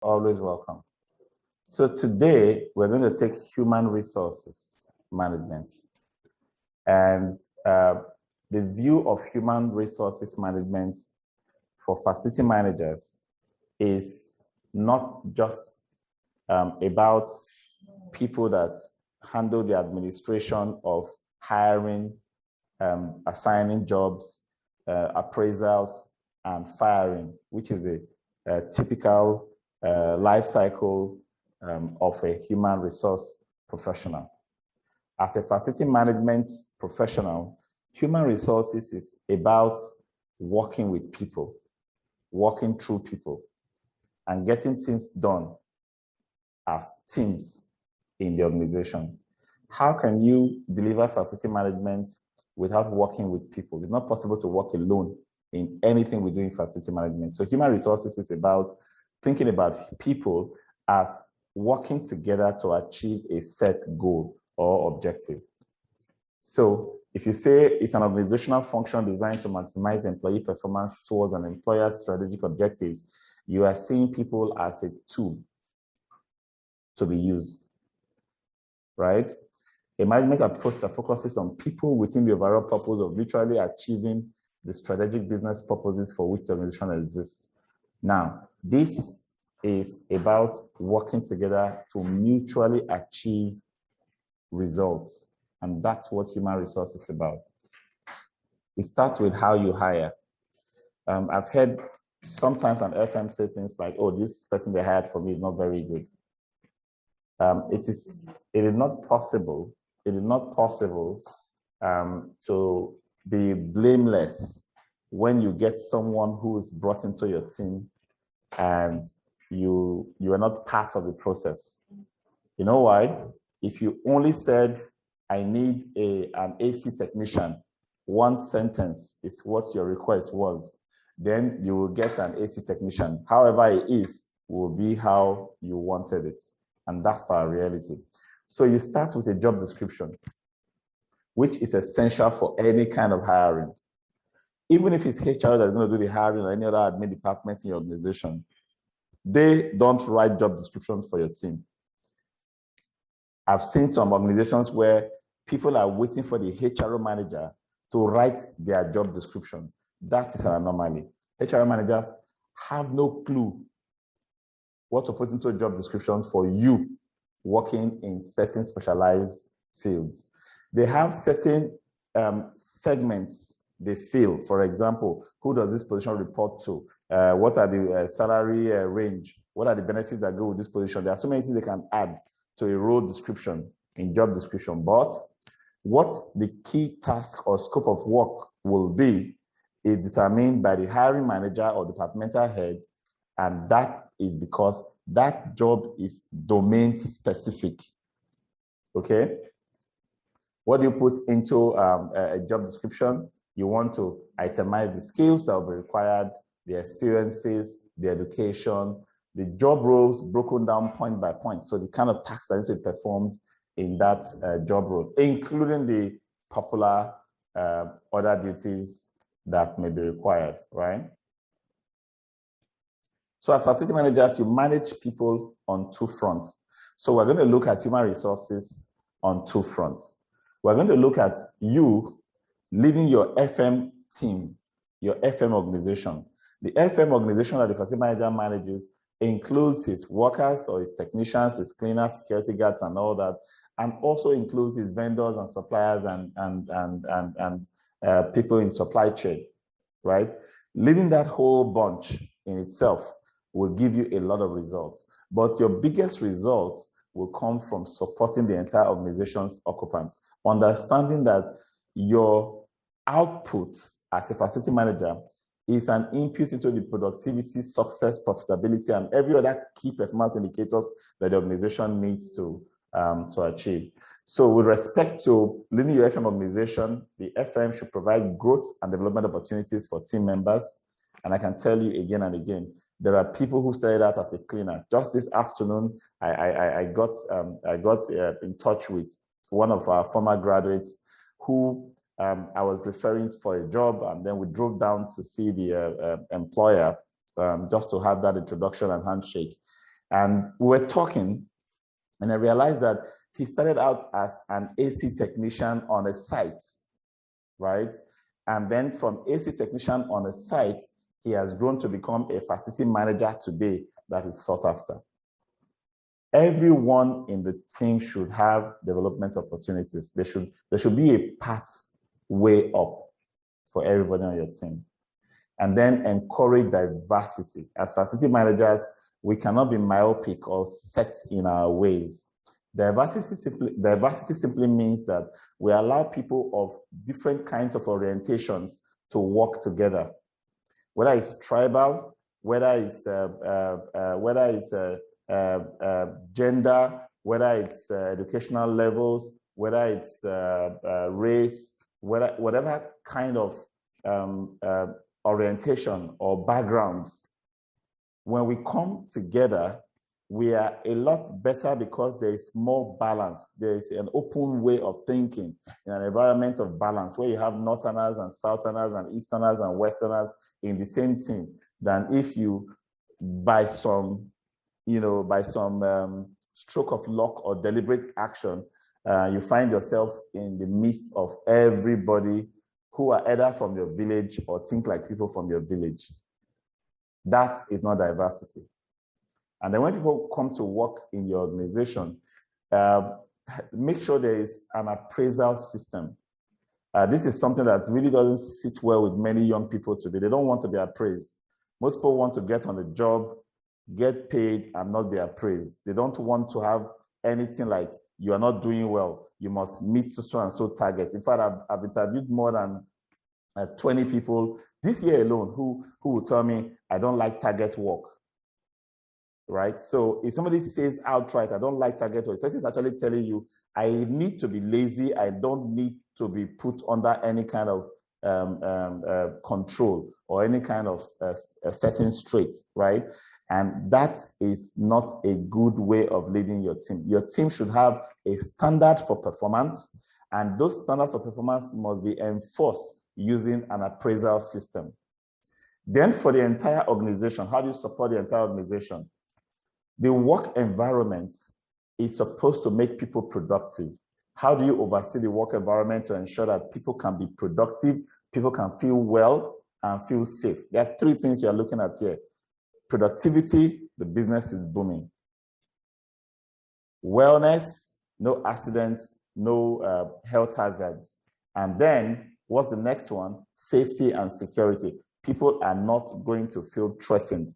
Always welcome. So today we're going to take human resources management, and the view of human resources management for facility managers is not just about people that handle the administration of hiring, assigning jobs, appraisals, and firing, which is a typical life cycle of a human resource professional. As a facility management professional, human resources is about working with people, working through people, and getting things done as teams in the organization. How can you deliver facility management without working with people? It's not possible to work alone in anything we do in facility management. So human resources is about thinking about people as working together to achieve a set goal or objective. So if you say it's an organizational function designed to maximize employee performance towards an employer's strategic objectives, you are seeing people as a tool to be used, right? A management approach that focuses on people within the overall purpose of literally achieving the strategic business purposes for which the organization exists. Now, this is about working together to mutually achieve results. And that's what human resources is about. It starts with how you hire. I've heard sometimes an FM say things like, oh, this person they hired for me is not very good. It is not possible to be blameless when you get someone who is brought into your team and you are not part of the process. You know why? If you only said, I need an AC technician, one sentence is what your request was, then you will get an AC technician. However it is, will be how you wanted it. And that's our reality. So you start with a job description, which is essential for any kind of hiring. Even if it's HR that's going to do the hiring or any other admin department in your organization, they don't write job descriptions for your team. I've seen some organizations where people are waiting for the HR manager to write their job description. That is an anomaly. HR managers have no clue what to put into a job description for you working in certain specialized fields. They have certain segments they fill. For example, who does this position report to? What are the salary range? What are the benefits that go with this position? There are so many things they can add to a role description in job description. But what the key task or scope of work will be is determined by the hiring manager or departmental head, and that is because that job is domain specific. Okay? What do you put into a job description? You want to itemize the skills that will be required, the experiences, the education, the job roles broken down point by point. So the kind of tasks that needs to be performed in that job role, including the popular other duties that may be required, right? So as facility managers, you manage people on two fronts. So we're going to look at human resources on two fronts. We're going to look at you leading your FM team, your FM organization. The FM organization that the facility manager manages includes his workers or his technicians, his cleaners, security guards, and all that, and also includes his vendors and suppliers and people in supply chain, right? Leading that whole bunch in itself will give you a lot of results. But your biggest results will come from supporting the entire organization's occupants, understanding that your output as a facility manager is an input into the productivity, success, profitability, and every other key performance indicators that the organization needs to achieve. So with respect to leading your FM organization, the FM should provide growth and development opportunities for team members. And I can tell you again and again, there are people who started out as a cleaner. Just this afternoon, I got in touch with one of our former graduates who I was referring for a job, and then we drove down to see the employer just to have that introduction and handshake. And we were talking, and I realized that he started out as an AC technician on a site, right? And then from AC technician on a site, he has grown to become a facility manager today that is sought after. Everyone in the team should have development opportunities. There should be a pathway up for everybody on your team. And then encourage diversity. As facility managers, we cannot be myopic or set in our ways. Diversity simply means that we allow people of different kinds of orientations to work together. Whether it's tribal, whether it's gender, whether it's educational levels, whether it's race, whatever kind of orientation or backgrounds. When we come together, we are a lot better because there is more balance. There is an open way of thinking in an environment of balance where you have Northerners and Southerners and Easterners and Westerners in the same team than if you, by some stroke of luck or deliberate action, you find yourself in the midst of everybody who are either from your village or think like people from your village. That is not diversity. And then when people come to work in your organization, make sure there is an appraisal system. This is something that really doesn't sit well with many young people today. They don't want to be appraised. Most people want to get on the job, get paid, and not be appraised. They don't want to have anything like, you are not doing well, you must meet so and so target. In fact, I've interviewed more than 20 people this year alone who will tell me, I don't like target work. Right? So if somebody says outright, I don't like target work, the person is actually telling you, I need to be lazy. I don't need to be put under any kind of control or any kind of setting straight, right? And that is not a good way of leading your team. Your team should have a standard for performance, and those standards for performance must be enforced using an appraisal system. Then for the entire organization, how do you support the entire organization? The work environment is supposed to make people productive. How do you oversee the work environment to ensure that people can be productive, people can feel well and feel safe? There are three things you're looking at here. Productivity, the business is booming. Wellness, no accidents, no health hazards. And then what's the next one? Safety and security. People are not going to feel threatened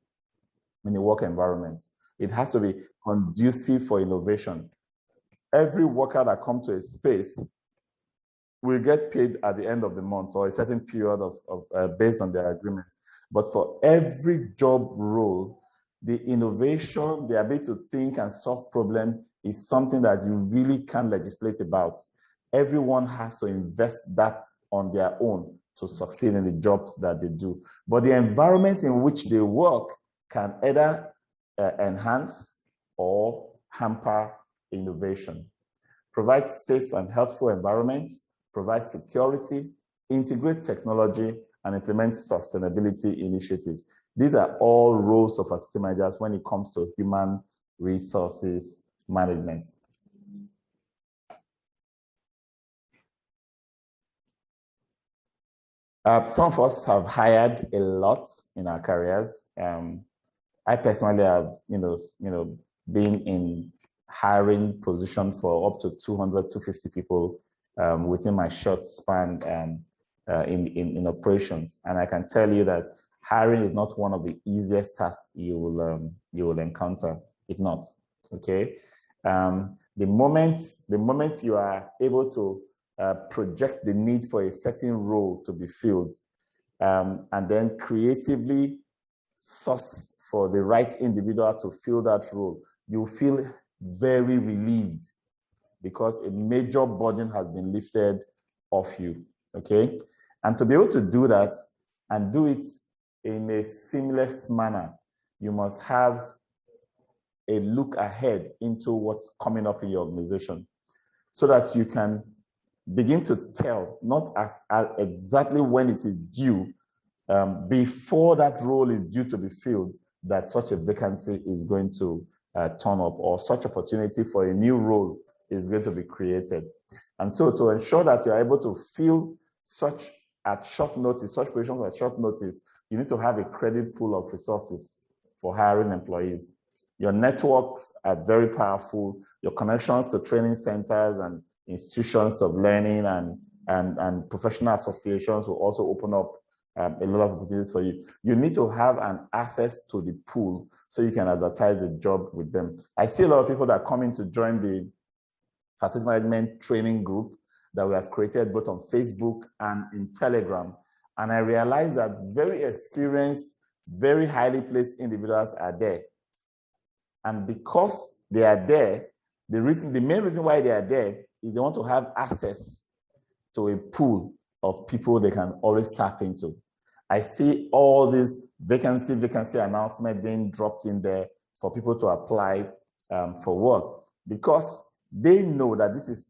in the work environment. It has to be conducive for innovation. Every worker that comes to a space will get paid at the end of the month or a certain period of based on their agreement. But for every job role, the innovation, the ability to think and solve problems is something that you really can't legislate about. Everyone has to invest that on their own to succeed in the jobs that they do. But the environment in which they work can either enhance or hamper innovation. Provide safe and healthful environments, provide security, integrate technology, and implement sustainability initiatives. These are all roles of facility managers when it comes to human resources management. Some of us have hired a lot in our careers. I personally have, been in hiring position for up to 200, 250 people within my short span in operations. And I can tell you that hiring is not one of the easiest tasks you will encounter. It's not, okay? The moment you are able to project the need for a certain role to be filled, and then creatively source for the right individual to fill that role, you feel very relieved because a major burden has been lifted off you, okay? And to be able to do that and do it in a seamless manner, you must have a look ahead into what's coming up in your organization so that you can begin to tell, not as exactly when it is due, before that role is due to be filled, that such a vacancy is going to turn up, or such opportunity for a new role is going to be created. And so to ensure that you're able to fill such at short notice, such positions at short notice, you need to have a credit pool of resources for hiring employees. Your networks are very powerful. Your connections to training centers and institutions of learning and professional associations will also open up a lot of opportunities for you. You need to have an access to the pool so you can advertise the job with them. I see a lot of people that come in to join the facility management training group that we have created both on Facebook and in Telegram. And I realized that very experienced, very highly placed individuals are there. And because they are there, the main reason why they are there is they want to have access to a pool of people they can always tap into. I see all these vacancy announcements being dropped in there for people to apply for work, because they know that this is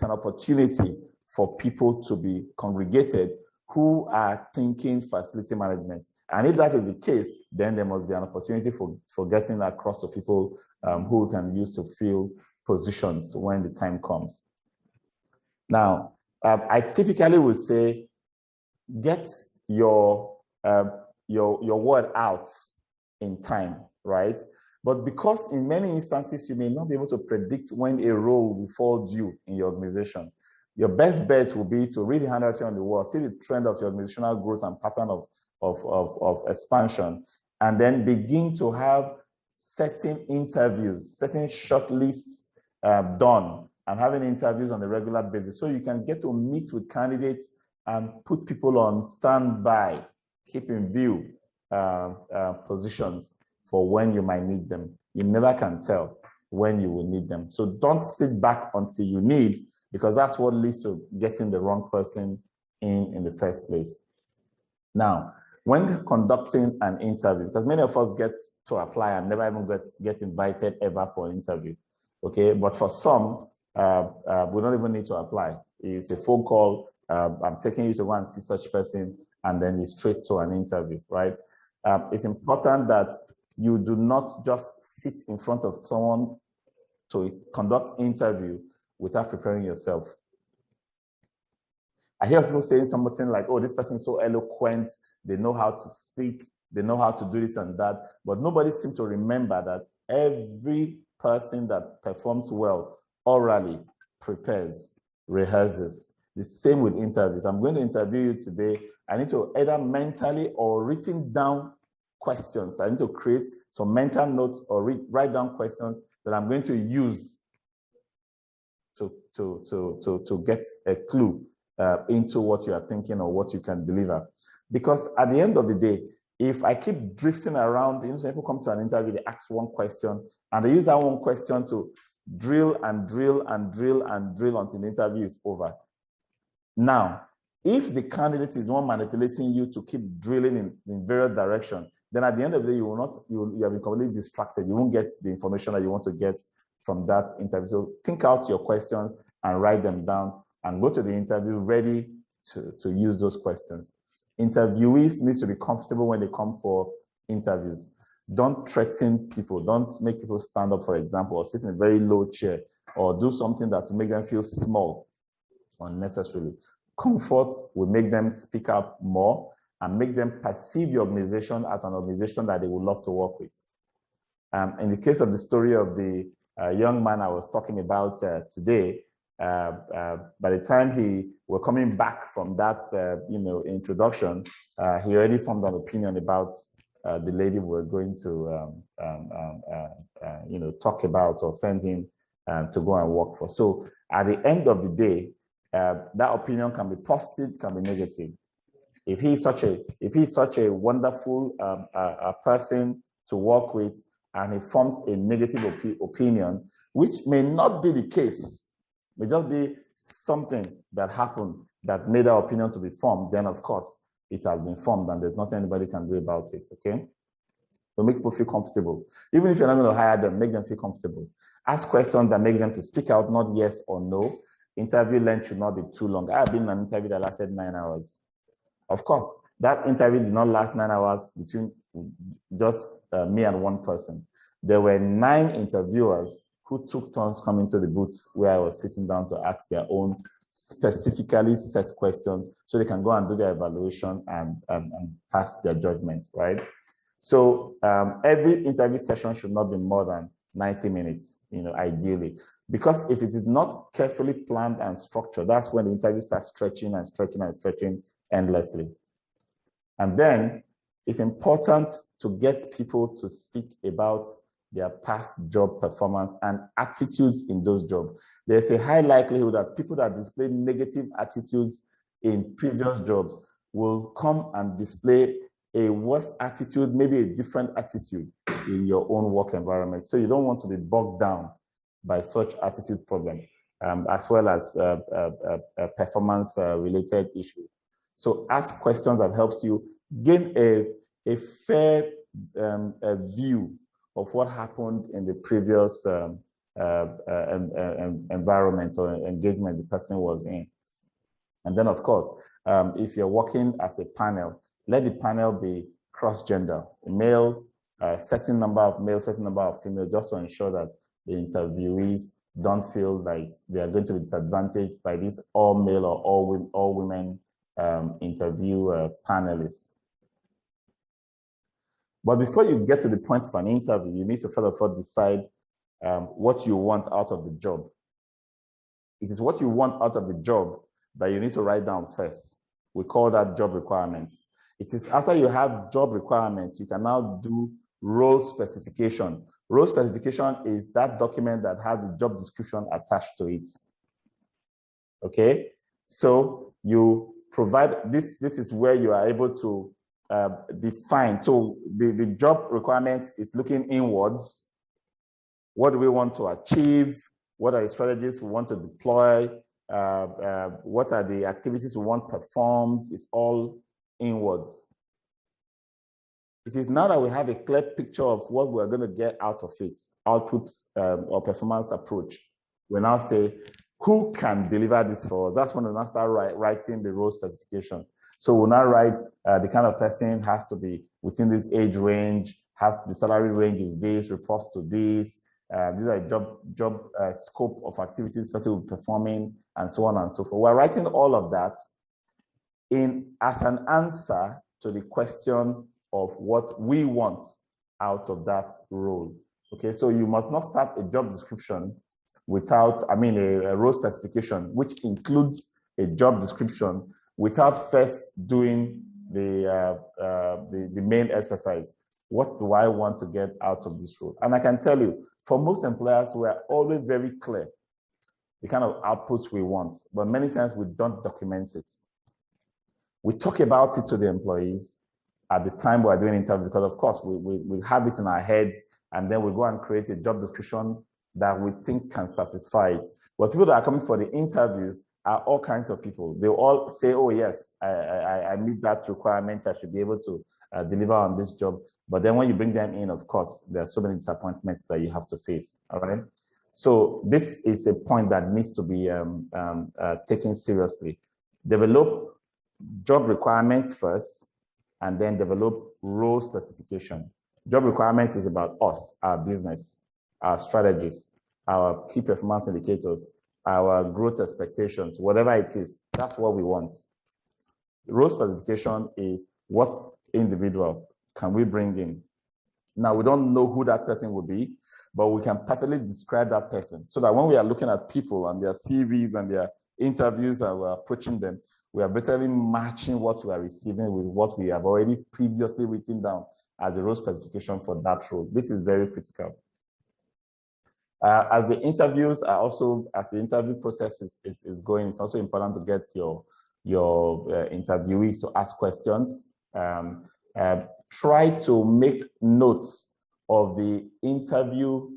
an opportunity for people to be congregated who are thinking facility management. And if that is the case, then there must be an opportunity for getting across to people who can use to fill positions when the time comes. Now, I typically would say, get your word out in time, right? But because in many instances, you may not be able to predict when a role will fall due in your organization, your best bet will be to read the handwriting on the wall, see the trend of your organizational growth and pattern of expansion, and then begin to have certain interviews, certain shortlists done, and having interviews on a regular basis, so you can get to meet with candidates and put people on standby, keep in view positions for when you might need them. You never can tell when you will need them. So don't sit back until you need, because that's what leads to getting the wrong person in the first place. Now, when conducting an interview, because many of us get to apply and never even get invited ever for an interview, okay? But for some, we don't even need to apply. It's a phone call, I'm taking you to go and see such person, and then it's straight to an interview, right? It's important that you do not just sit in front of someone to conduct interview without preparing yourself. I hear people saying something like, oh, this person is so eloquent, they know how to speak, they know how to do this and that, but nobody seems to remember that every person that performs well orally prepares, rehearses. The same with interviews. I'm going to interview you today. I need to either mentally or written down questions. I need to create some mental notes or write down questions that I'm going to use to get a clue into what you are thinking or what you can deliver. Because at the end of the day, if I keep drifting around, you know, people come to an interview, they ask one question, and they use that one question to drill and drill and drill and drill until the interview is over. Now, if the candidate is one manipulating you to keep drilling in various directions, then at the end of the day, you have been completely distracted. You won't get the information that you want to get from that interview. So think out your questions and write them down and go to the interview ready to use those questions. Interviewees need to be comfortable when they come for interviews. Don't threaten people. Don't make people stand up, for example, or sit in a very low chair, or do something that will make them feel small unnecessarily. Comfort will make them speak up more and make them perceive your organization as an organization that they would love to work with. In the case of the story of the young man I was talking about today, by the time he were coming back from that introduction, he already formed an opinion about the lady we were going to talk about or send him to go and work for. So at the end of the day, that opinion can be positive, can be negative. If he's such a wonderful person to work with, and he forms a negative opinion, which may not be the case, may just be something that happened that made that opinion to be formed, then of course it has been formed and there's nothing anybody can do about it, okay? So make people feel comfortable. Even if you're not going to hire them, make them feel comfortable. Ask questions that make them to speak out, not yes or no. Interview length should not be too long. I have been in an interview that lasted 9 hours. Of course, that interview did not last 9 hours between just me and one person. there were 9 interviewers who took turns coming to the booth where I was sitting down to ask their own specifically set questions so they can go and do their evaluation and pass their judgment, right? So every interview session should not be more than 90 minutes, ideally. Because if it is not carefully planned and structured, that's when the interview starts stretching and stretching and stretching endlessly. And then it's important to get people to speak about their past job performance and attitudes in those jobs. There's a high likelihood that people that display negative attitudes in previous jobs will come and display a worse attitude, maybe a different attitude in your own work environment. So you don't want to be bogged down by such attitude problem, as well as performance-related issues. So ask questions that helps you gain a fair view of what happened in the previous environment or engagement the person was in. And then, of course, if you're working as a panel, let the panel be cross-gender, male, certain number of male, certain number of female, just to ensure that the interviewees don't feel like they are going to be disadvantaged by this all male or all women interview panelists. But before you get to the point of an interview, you need to first of all decide what you want out of the job. It is what you want out of the job that you need to write down first. We call that job requirements. It is after you have job requirements, you can now do role specification. Role specification is that document that has the job description attached to it. Okay, so you provide this. This is where you are able to define. So the job requirement is looking inwards. What do we want to achieve? What are the strategies we want to deploy? What are the activities we want performed? It's all inwards. It is now that we have a clear picture of what we're going to get out of it, outputs or performance approach. We now say, who can deliver this for us? That's when we now start writing the role specification. So we'll now write the kind of person has to be within this age range, has the salary range is this, reports to this. These are job scope of activities person will be performing, and so on and so forth. We're writing all of that as an answer to the question of what we want out of that role. Okay, so you must not start a job description without, a role specification, which includes a job description, without first doing the main exercise. What do I want to get out of this role? And I can tell you, for most employers, we are always very clear the kind of outputs we want, but many times we don't document it. We talk about it to the employees at the time we're doing interview, because of course we have it in our heads, and then we go and create a job description that we think can satisfy it. But people that are coming for the interviews are all kinds of people. They all say, oh yes, I meet that requirement, I should be able to deliver on this job. But then when you bring them in, of course, there are so many disappointments that you have to face, all right? So this is a point that needs to be taken seriously. Develop job requirements first, and then develop role specification. Job requirements is about us, our business, our strategies, our key performance indicators, our growth expectations, whatever it is, that's what we want. Role specification is what individual can we bring in. Now, we don't know who that person will be, but we can perfectly describe that person so that when we are looking at people and their CVs and their interviews and we're approaching them, we are better matching what we are receiving with what we have already previously written down as a role specification for that role. This is very critical. As the interviews are also, as the interview process is going, it's also important to get your interviewees to ask questions. Try to make notes of the interview,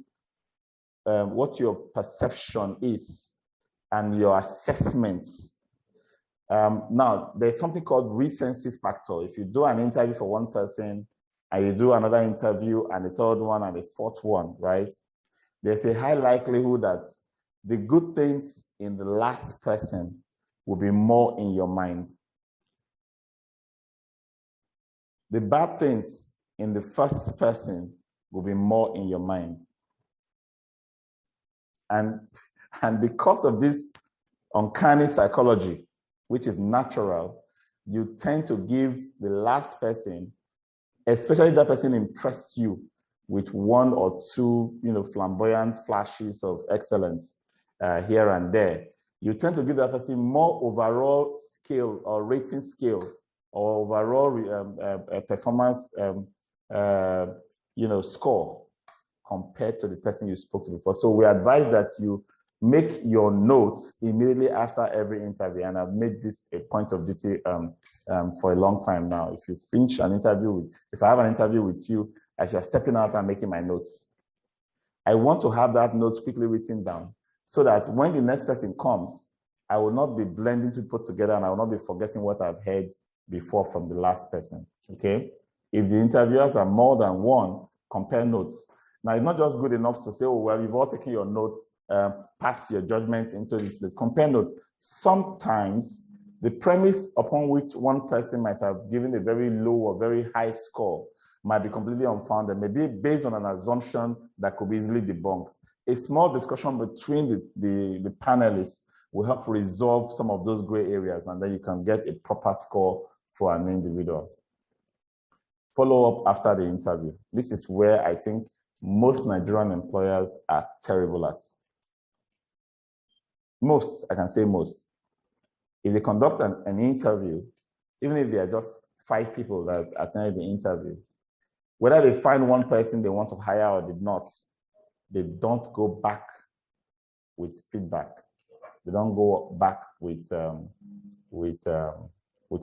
what your perception is and your assessments. Now, there's something called recency factor. If you do an interview for one person and you do another interview and the third one and the fourth one, right? There's a high likelihood that the good things in the last person will be more in your mind. The bad things in the first person will be more in your mind. And because of this uncanny psychology, which is natural, you tend to give the last person, especially if that person impressed you with one or two, flamboyant flashes of excellence here and there. You tend to give that person more overall scale or rating scale or overall performance, score compared to the person you spoke to before. So we advise that you make your notes immediately after every interview. And I've made this a point of duty for a long time now. If you finish an interview if I have an interview with you, as you're stepping out and making my notes, I want to have that note quickly written down so that when the next person comes, I will not be blending people together and I will not be forgetting what I've heard before from the last person, okay? If the interviewers are more than one, compare notes. Now, it's not just good enough to say, oh, well, you've all taken your notes, pass your judgment into this place. Compare notes. Sometimes the premise upon which one person might have given a very low or very high score might be completely unfounded, maybe based on an assumption that could be easily debunked. A small discussion between the panelists will help resolve some of those gray areas, and then you can get a proper score for an individual. Follow up after the interview. This is where I think most Nigerian employers are terrible at. Most, I can say most. If they conduct an interview, even if there are just 5 people that attended the interview, whether they find one person they want to hire or did not, they don't go back with feedback. They don't go back with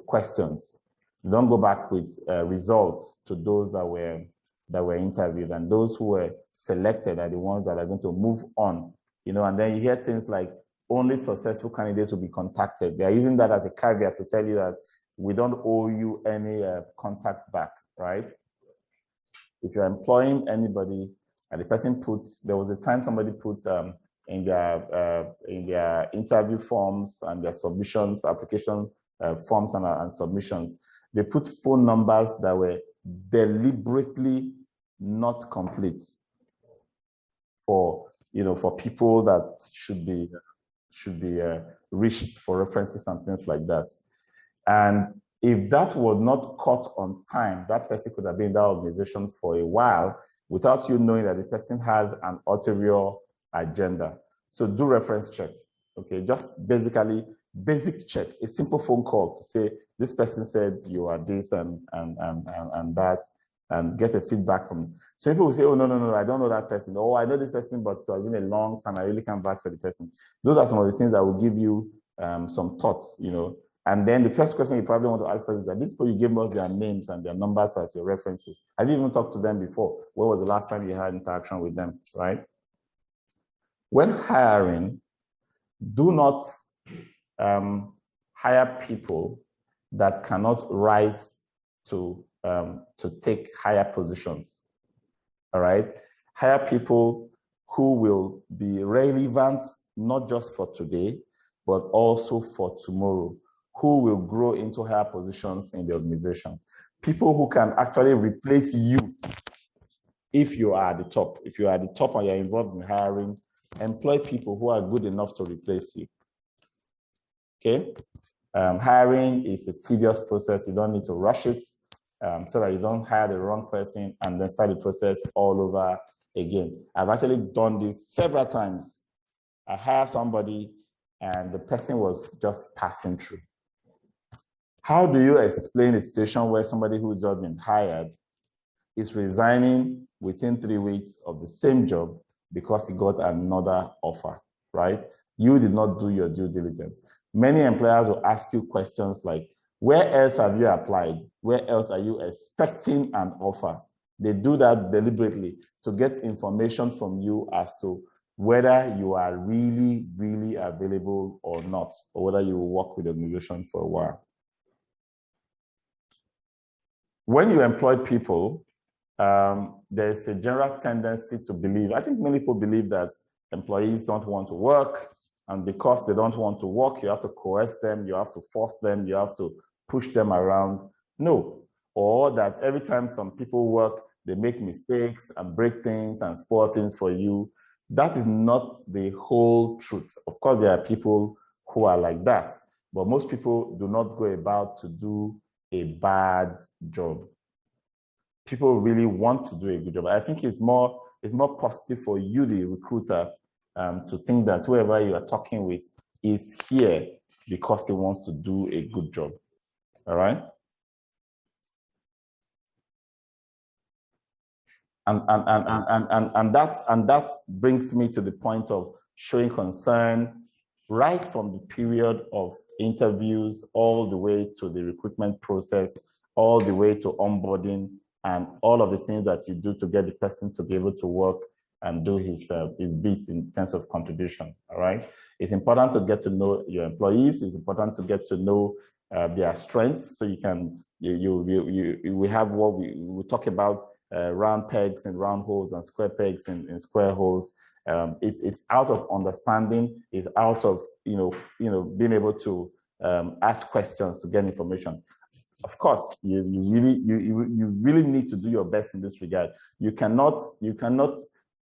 questions. They don't go back with results to those that were interviewed, and those who were selected are the ones that are going to move on. And then you hear things like only successful candidates will be contacted. They are using that as a caveat to tell you that we don't owe you any contact back, right? If you're employing anybody and the person there was a time somebody put in their interview forms and their submissions, application forms and submissions, they put phone numbers that were deliberately not complete for people that should be reached for references and things like that. And if that was not caught on time, that person could have been in that organization for a while without you knowing that the person has an ulterior agenda. So do reference checks, okay? Just basically basic check, a simple phone call to say, this person said you are this and that, and get a feedback from them. So people will say, oh, no, I don't know that person. Oh, I know this person, but it's been a long time. I really can't vouch for the person. Those are some of the things that will give you some thoughts, And then the first question you probably want to ask is that these people, you gave us their names and their numbers as your references. Have you even talked to them before? When was the last time you had interaction with them, right? When hiring, do not hire people that cannot rise to take higher positions, all right? Hire people who will be relevant, not just for today, but also for tomorrow, who will grow into higher positions in the organization. People who can actually replace you if you are at the top. If you are at the top and you're involved in hiring, employ people who are good enough to replace you, okay? Hiring is a tedious process. You don't need to rush it so that you don't hire the wrong person and then start the process all over again. I've actually done this several times. I hire somebody and the person was just passing through. How do you explain a situation where somebody who's just been hired is resigning within 3 weeks of the same job because he got another offer, right? You did not do your due diligence. Many employers will ask you questions like, where else have you applied? Where else are you expecting an offer? They do that deliberately to get information from you as to whether you are really, really available or not, or whether you will work with the organization for a while. When you employ people, there's a general tendency to believe, I think many people believe that employees don't want to work, and because they don't want to work, you have to coerce them, you have to force them, you have to push them around. No. Or that every time some people work, they make mistakes and break things and spoil things for you. That is not the whole truth. Of course, there are people who are like that, but most people do not go about to do a bad job. People really want to do a good job. I think it's more positive for you, the recruiter, to think that whoever you are talking with is here because he wants to do a good job. All right? And that brings me to the point of showing concern right from the period of interviews all the way to the recruitment process, all the way to onboarding, and all of the things that you do to get the person to be able to work and do his bits in terms of contribution. All right. It's important to get to know your employees. It's important to get to know their strengths, so you can we have what we talk about. Round pegs and round holes and square pegs and square holes. It's out of understanding. It's out of being able to ask questions to get information. Of course, you really need to do your best in this regard. You cannot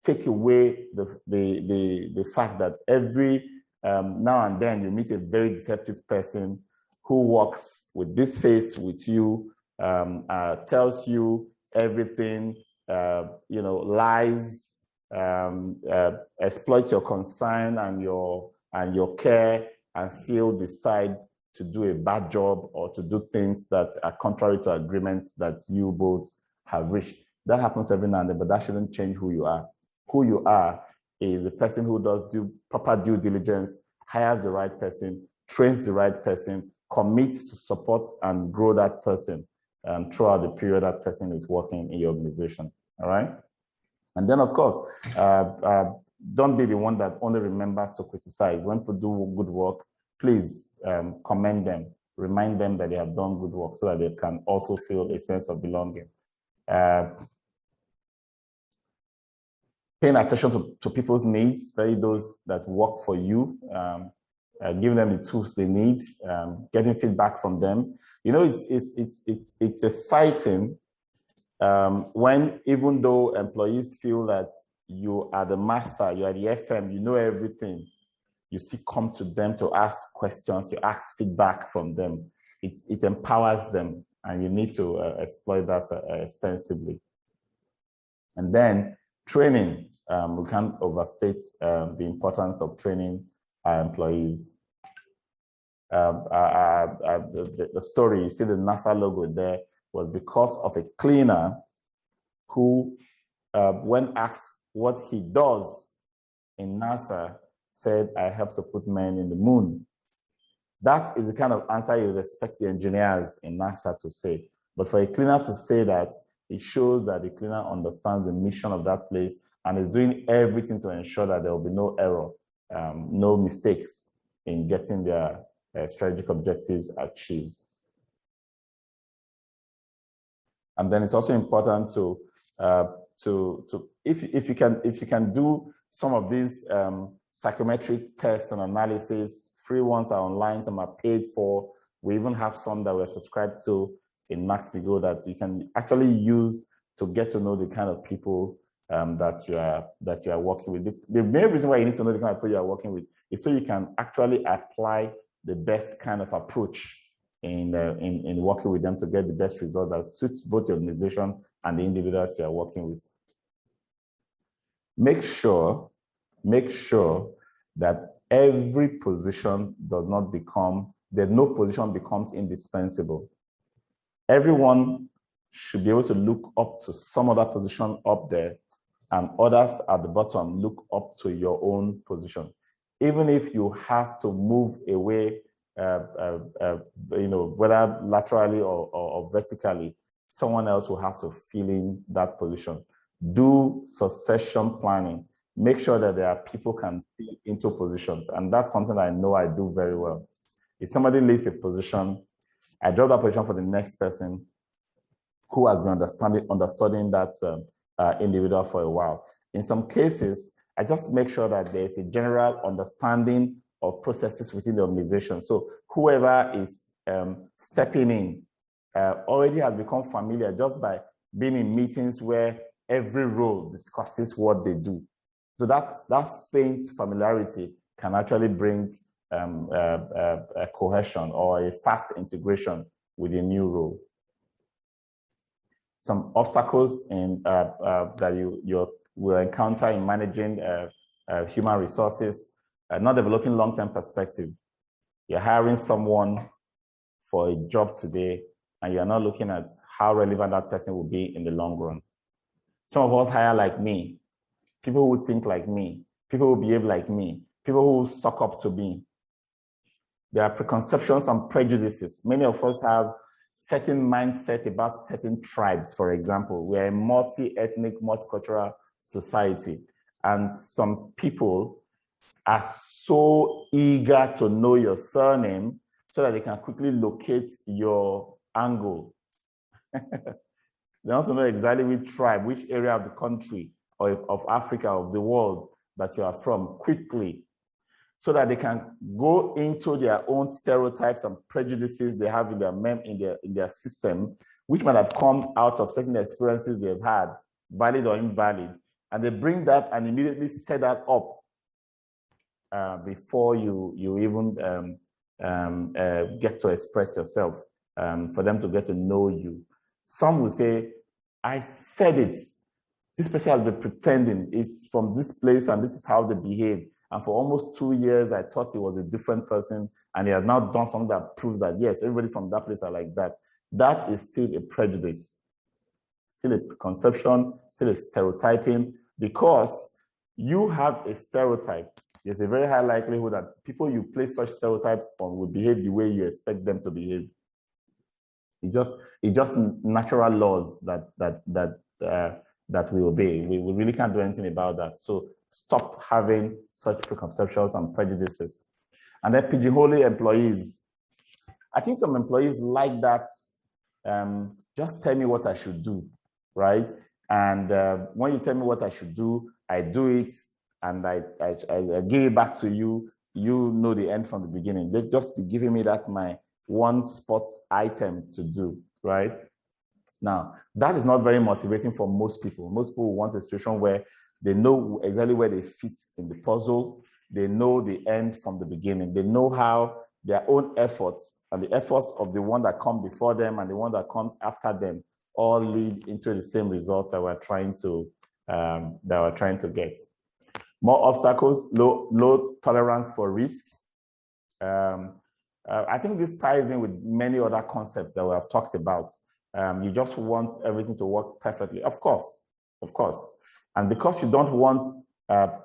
take away the fact that every now and then you meet a very deceptive person who walks with this face with you, tells you everything, lies, exploit your concern and your care, and still decide to do a bad job or to do things that are contrary to agreements that you both have reached. That happens every now and then, but that shouldn't change who you are. Who you are is the person who does proper due diligence, hires the right person, trains the right person, commits to support and grow that person throughout the period that person is working in your organization. All right. And then, of course, don't be the one that only remembers to criticize. When people do good work, please commend them, remind them that they have done good work so that they can also feel a sense of belonging. Paying attention to people's needs, especially those that work for you, giving them the tools they need, getting feedback from them. It's exciting when, even though employees feel that you are the master, you are the FM, you know everything, you still come to them to ask questions, you ask feedback from them. It empowers them, and you need to exploit that extensively. And then training. We can't overstate the importance of training our employees. The story, you see the NASA logo there, was because of a cleaner who, when asked what he does in NASA, said, "I help to put men in the moon." That is the kind of answer you expect the engineers in NASA to say. But for a cleaner to say that, it shows that the cleaner understands the mission of that place and is doing everything to ensure that there will be no error, no mistakes in getting their strategic objectives achieved. And then it's also important to if you can do some of these psychometric tests and analysis. Free ones are online, some are paid for. We even have some that we're subscribed to in Max-Migold that you can actually use to get to know the kind of people that you are working with. The main reason why you need to know the kind of people you are working with is so you can actually apply the best kind of approach in working with them to get the best result that suits both the organization and the individuals you are working with. Make sure that every position does not become, that no position becomes indispensable. Everyone should be able to look up to some other position up there, and others at the bottom look up to your own position. Even if you have to move away, whether laterally or vertically, someone else will have to fill in that position. Do succession planning. Make sure that there are people can fill into positions. And that's something I know I do very well. If somebody leaves a position, I drop that position for the next person who has been understanding that individual for a while. In some cases, I just make sure that there's a general understanding of processes within the organization. So whoever is stepping in already has become familiar just by being in meetings where every role discusses what they do. So that faint familiarity can actually bring a cohesion or a fast integration with a new role. Some obstacles that you will encounter in managing human resources, not developing long-term perspective. You're hiring someone for a job today, and you're not looking at how relevant that person will be in the long run. Some of us hire like me, people who think like me, people who behave like me, people who suck up to me. There are preconceptions and prejudices. Many of us have certain mindset about certain tribes, for example. We're a multi-ethnic, multicultural society, and some people are so eager to know your surname so that they can quickly locate your angle. They want to know exactly which tribe, which area of the country, or of Africa, of the world that you are from quickly, so that they can go into their own stereotypes and prejudices they have in their system, which might have come out of certain experiences they've had, valid or invalid, and they bring that and immediately set that up before you even get to express yourself, for them to get to know you. Some will say, I said it. This person has been pretending. It's from this place and this is how they behave. And for almost 2 years, I thought he was a different person, and he has now done something that proves that, yes, everybody from that place are like that. That is still a prejudice, still a conception, still a stereotyping, because you have a stereotype. There's a very high likelihood that people you place such stereotypes on will behave the way you expect them to behave. It's just natural laws that we obey. We really can't do anything about that. So stop having such preconceptions and prejudices. And then pigeonholing employees. I think some employees like that. Just tell me what I should do, right? And when you tell me what I should do, I do it, and I give it back to you. You know the end from the beginning. They just be giving me that my one spot item to do, right? Now, that is not very motivating for most people. Most people want a situation where they know exactly where they fit in the puzzle. They know the end from the beginning. They know how their own efforts and the efforts of the one that come before them and the one that comes after them all lead into the same result that we're trying to get. More obstacles, low tolerance for risk. I think this ties in with many other concepts that we have talked about. You just want everything to work perfectly. Of course. And because you don't want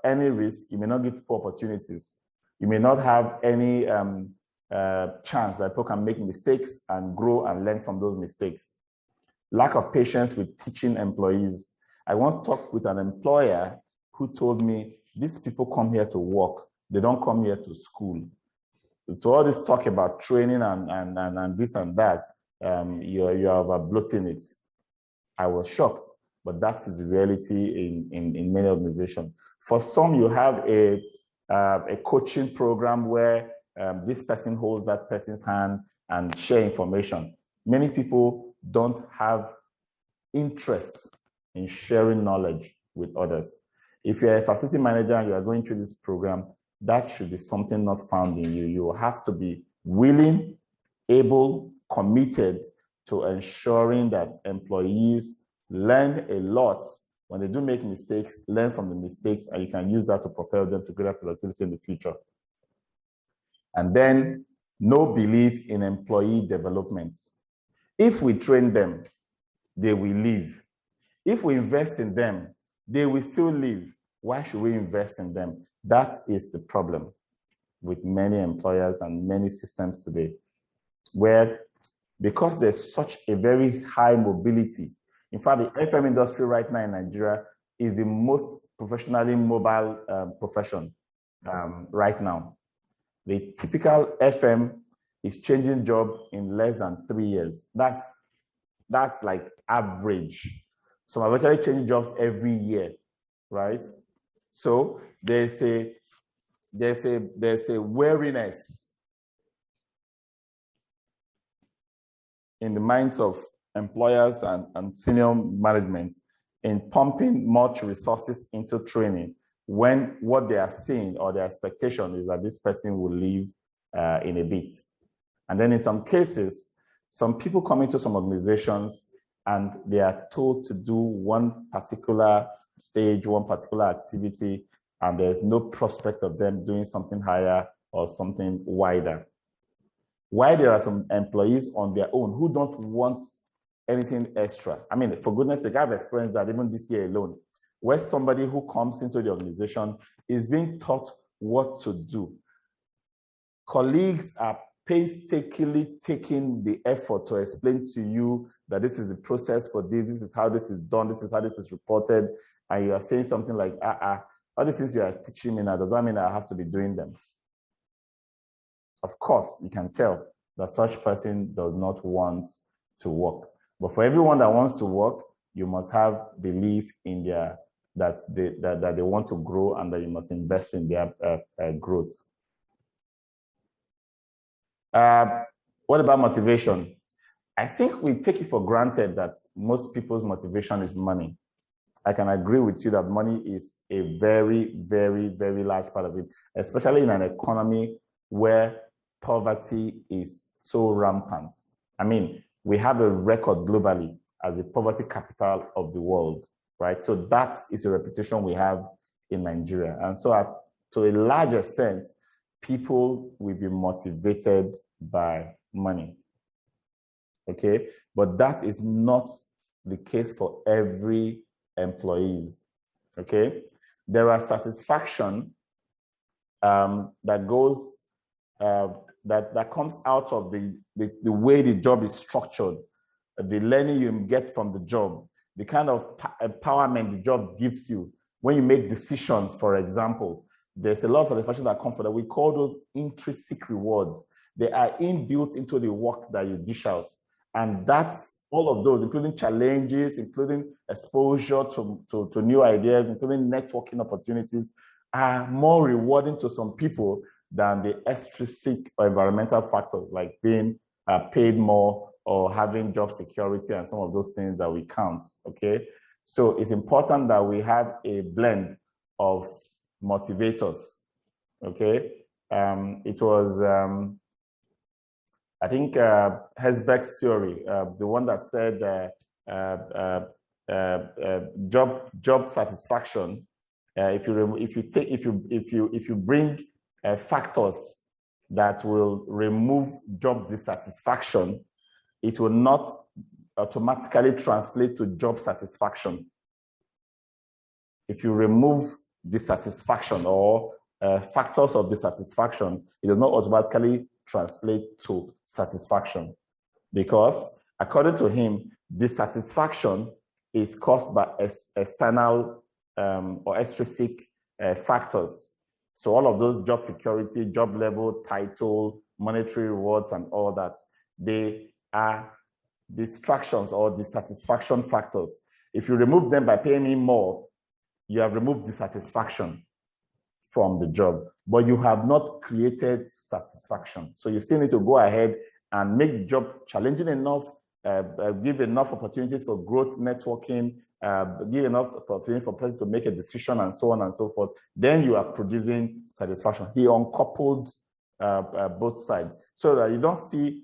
any risk, you may not give people opportunities. You may not have any chance that people can make mistakes and grow and learn from those mistakes. Lack of patience with teaching employees. I once talked with an employer who told me, these people come here to work. They don't come here to school. So all this talk about training and this and that, you're overbloating it. I was shocked, but that is the reality in many organizations. For some, you have a coaching program where this person holds that person's hand and share information. Many people don't have interest in sharing knowledge with others. If you're a facility manager and you are going through this program, that should be something not found in you. You have to be willing, able, committed to ensuring that employees learn a lot. When they do make mistakes, learn from the mistakes, and you can use that to propel them to greater productivity in the future. And then, no belief in employee development. If we train them, they will leave. If we invest in them, they will still leave. Why should we invest in them? That is the problem with many employers and many systems today, where because there's such a very high mobility. In fact, the FM industry right now in Nigeria is the most professionally mobile profession right now. The typical FM is changing job in less than 3 years. That's like average. So I'm actually changing jobs every year, right? So there's a wariness in the minds of employers and senior management in pumping much resources into training when what they are seeing or their expectation is that this person will leave in a bit. And then in some cases, some people come into some organizations and they are told to do one particular stage, one particular activity, and there's no prospect of them doing something higher or something wider. Why there are some employees on their own who don't want anything extra. I mean, for goodness sake, I've experienced that even this year alone, where somebody who comes into the organization is being taught what to do. Colleagues are painstakingly taking the effort to explain to you that this is the process for this is how this is done, this is how this is reported, and you are saying something like, all these things you are teaching me now, does that mean I have to be doing them? Of course, you can tell that such person does not want to work. But for everyone that wants to work, you must have belief in that they want to grow and that you must invest in their growth. What about motivation? I think we take it for granted that most people's motivation is money. I can agree with you that money is a very, very, very large part of it, especially in an economy where poverty is so rampant. I mean, we have a record globally as the poverty capital of the world, right? So that is a reputation we have in Nigeria. And so to a large extent, people will be motivated by money, okay? But that is not the case for every employee, okay? There are satisfaction that goes, that comes out of the way the job is structured, the learning you get from the job, the kind of empowerment the job gives you. When you make decisions, for example, there's a lot of satisfaction that comes from that. We call those intrinsic rewards. They are inbuilt into the work that you dish out. And that's all of those, including challenges, including exposure to new ideas, including networking opportunities, are more rewarding to some people than the extrinsic or environmental factors like being paid more or having job security and some of those things that we count, okay? So it's important that we have a blend of motivators, okay? It was, I think, Hesbeck's theory, the one that said job satisfaction. If you bring factors that will remove job dissatisfaction, it will not automatically translate to job satisfaction. If you remove dissatisfaction or factors of dissatisfaction, it does not automatically translate to satisfaction, because according to him, dissatisfaction is caused by external or extrinsic factors. So all of those job security, job level, title, monetary rewards, and all that, they are distractions or dissatisfaction factors. If you remove them by paying me more, you have removed dissatisfaction from the job, but you have not created satisfaction. So you still need to go ahead and make the job challenging enough, give enough opportunities for growth, networking, give enough opportunity for person to make a decision, and so on and so forth. Then you are producing satisfaction. He uncoupled both sides so that you don't see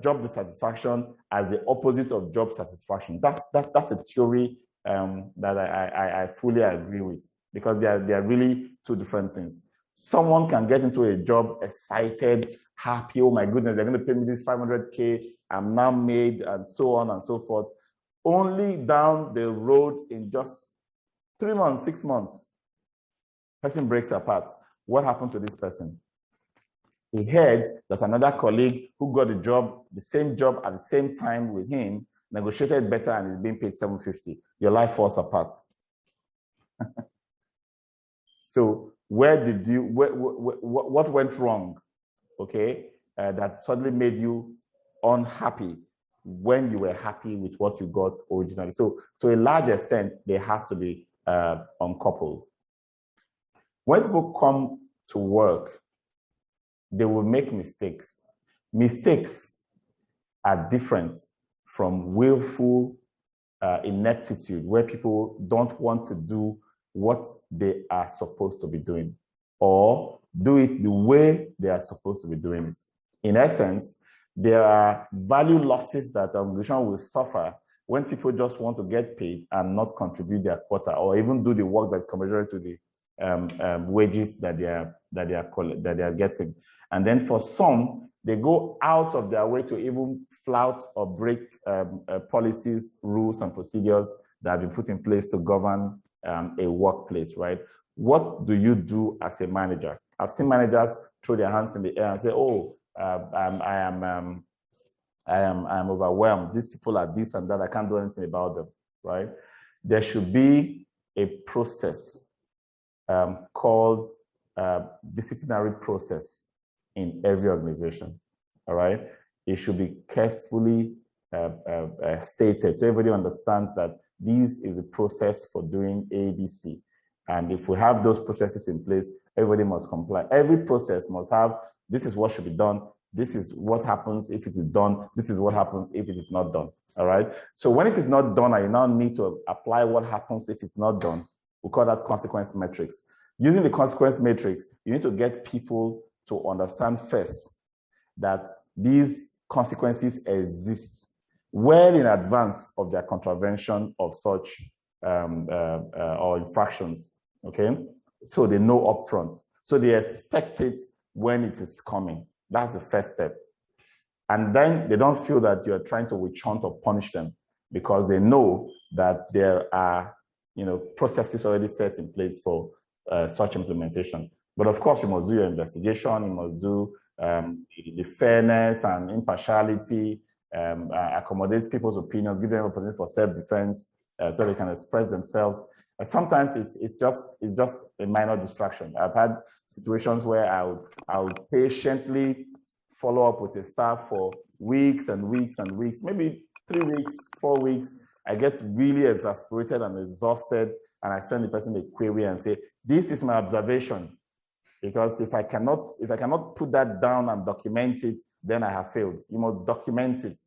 job dissatisfaction as the opposite of job satisfaction. That's a theory that I fully agree with, because they are really two different things. Someone can get into a job excited, happy, oh my goodness, they're going to pay me this 500K, I'm now made, and so on and so forth. Only down the road in just 3 months, 6 months, person breaks apart. What happened to this person? He heard that another colleague who got a job, the same job at the same time with him, negotiated better and is being paid $750. Your life falls apart. So what went wrong, okay, that suddenly made you unhappy when you were happy with what you got originally? So to a large extent, they have to be uncoupled. When people come to work, they will make mistakes. Mistakes are different from willful ineptitude, where people don't want to do what they are supposed to be doing, or do it the way they are supposed to be doing it. In essence, there are value losses that an organization will suffer when people just want to get paid and not contribute their quota, or even do the work that's commensurate to the wages that they are getting. And then for some, they go out of their way to even flout or break policies, rules, and procedures that have been put in place to govern a workplace, right? What do you do as a manager? I've seen managers throw their hands in the air and say, "Oh, I am overwhelmed. These people are this and that. I can't do anything about them," right? There should be a process called disciplinary process in every organization, all right? It should be carefully stated so everybody understands that this is a process for doing ABC. And if we have those processes in place, everybody must comply. Every process must have, this is what should be done, this is what happens if it is done, this is what happens if it is not done, all right? So when it is not done and you now need to apply what happens if it's not done, we call that consequence matrix. Using the consequence matrix, you need to get people to understand first that these consequences exist well in advance of their contravention of such or infractions, okay? So they know upfront. So they expect it when it is coming. That's the first step. And then they don't feel that you're trying to witch hunt or punish them because they know that there are, processes already set in place for such implementation. But of course, you must do your investigation, you must do the fairness and impartiality, accommodate people's opinions, give them opportunity for self-defense so they can express themselves. Sometimes it's just a minor distraction. I've had situations where I would patiently follow up with a staff for weeks and weeks and weeks, maybe 3 weeks, 4 weeks. I get really exasperated and exhausted, and I send the person a query and say, "This is my observation." Because if I cannot put that down and document it, then I have failed. You must document it.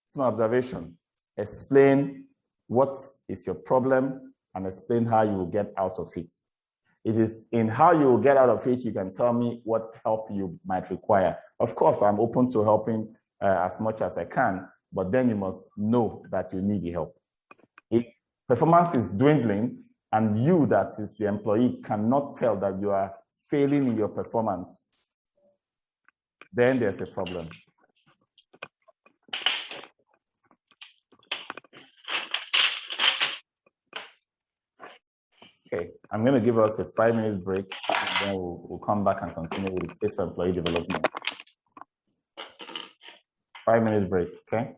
It's my observation. Explain what is your problem and explain how you will get out of it. It is in how you will get out of it, you can tell me what help you might require. Of course, I'm open to helping as much as I can, but then you must know that you need the help. If performance is dwindling and you, that is the employee, cannot tell that you are failing in your performance, then there's a problem. Okay, I'm going to give us a 5-minute break, and then we'll come back and continue with the case for employee development. 5 minutes break, okay?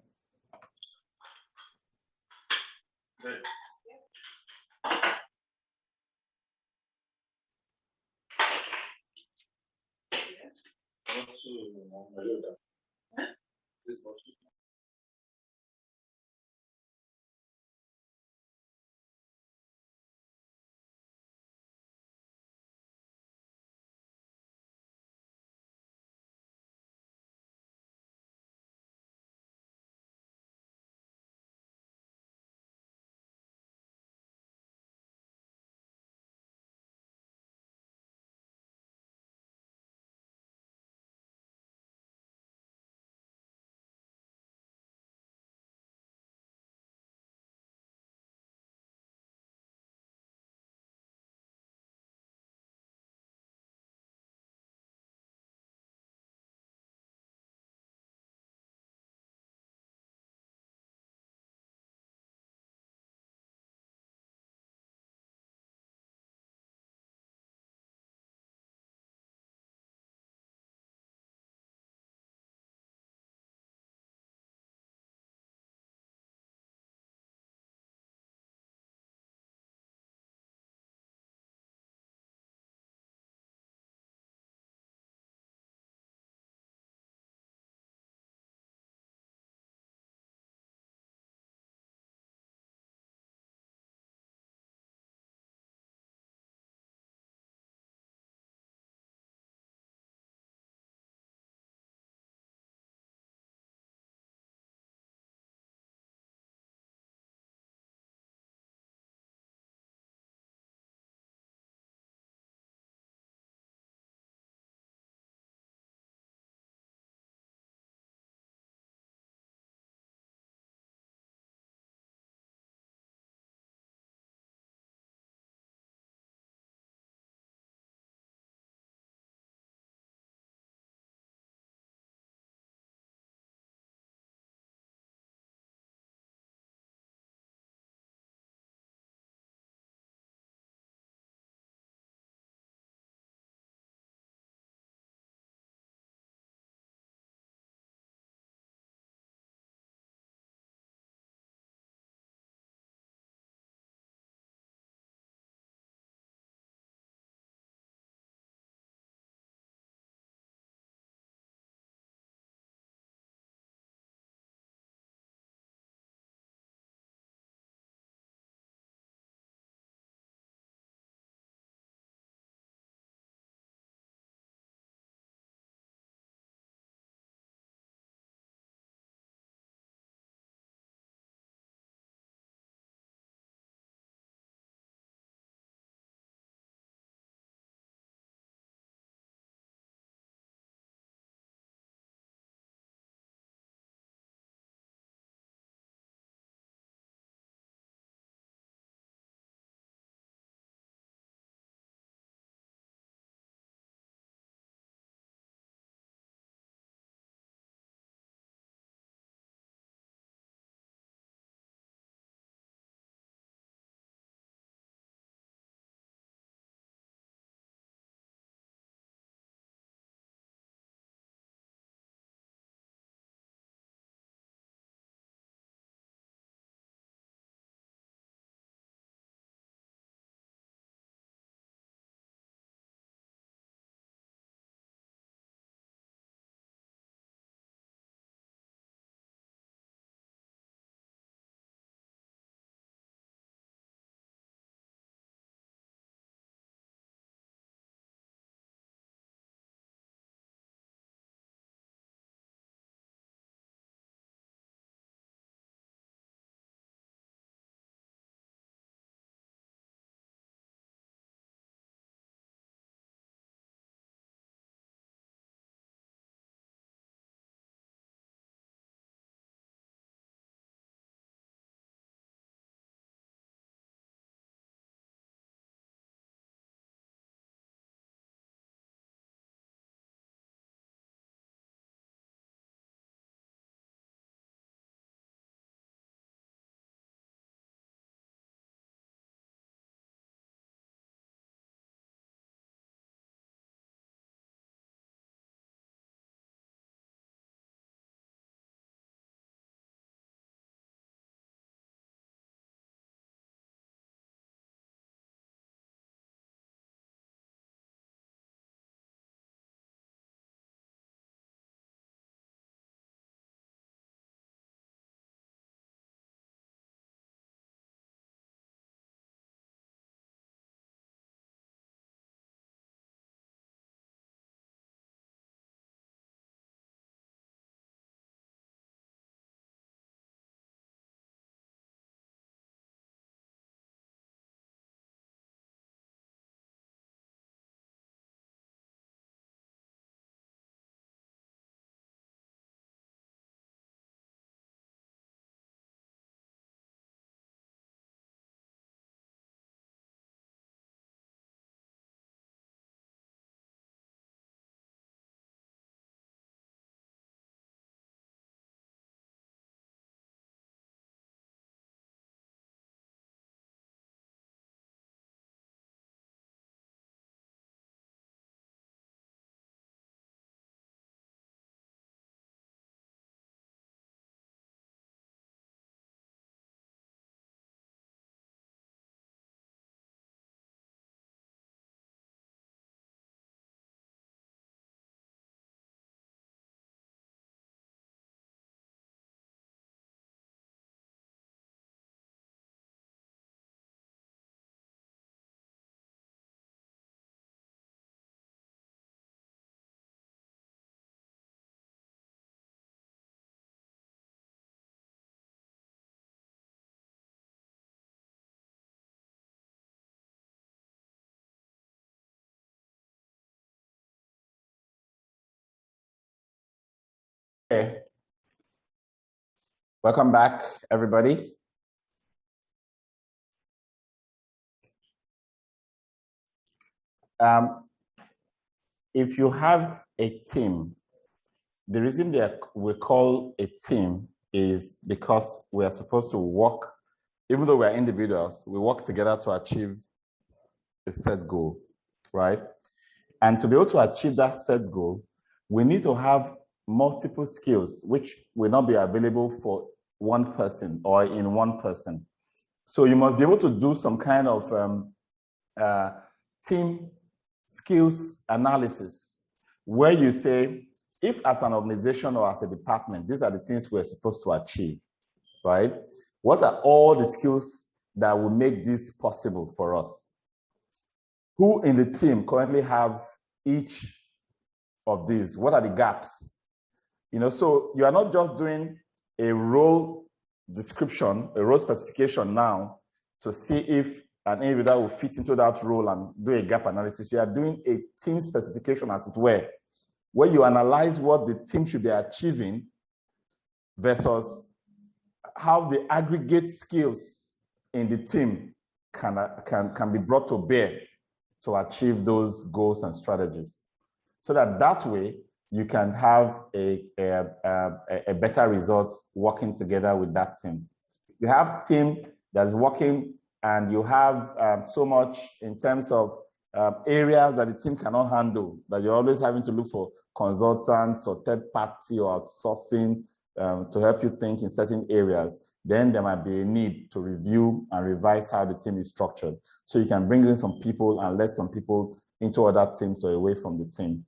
Okay. Welcome back, everybody. If you have a team, the reason we call a team is because we are supposed to work, even though we are individuals, we work together to achieve a set goal, right? And to be able to achieve that set goal, we need to have multiple skills, which will not be available for one person or in one person. So you must be able to do some kind of team skills analysis, where you say, if as an organization or as a department, these are the things we're supposed to achieve, right? What are all the skills that will make this possible for us? Who in the team currently have each of these? What are the gaps? So you are not just doing a role description, a role specification now to see if an individual will fit into that role and do a gap analysis. You are doing a team specification, as it were, where you analyze what the team should be achieving versus how the aggregate skills in the team can be brought to bear to achieve those goals and strategies. So that way you can have a better results working together with that team. You have team that's working and you have so much in terms of areas that the team cannot handle, that you're always having to look for consultants or third party or outsourcing to help you think in certain areas. Then there might be a need to review and revise how the team is structured. So you can bring in some people and let some people into other teams or away from the team.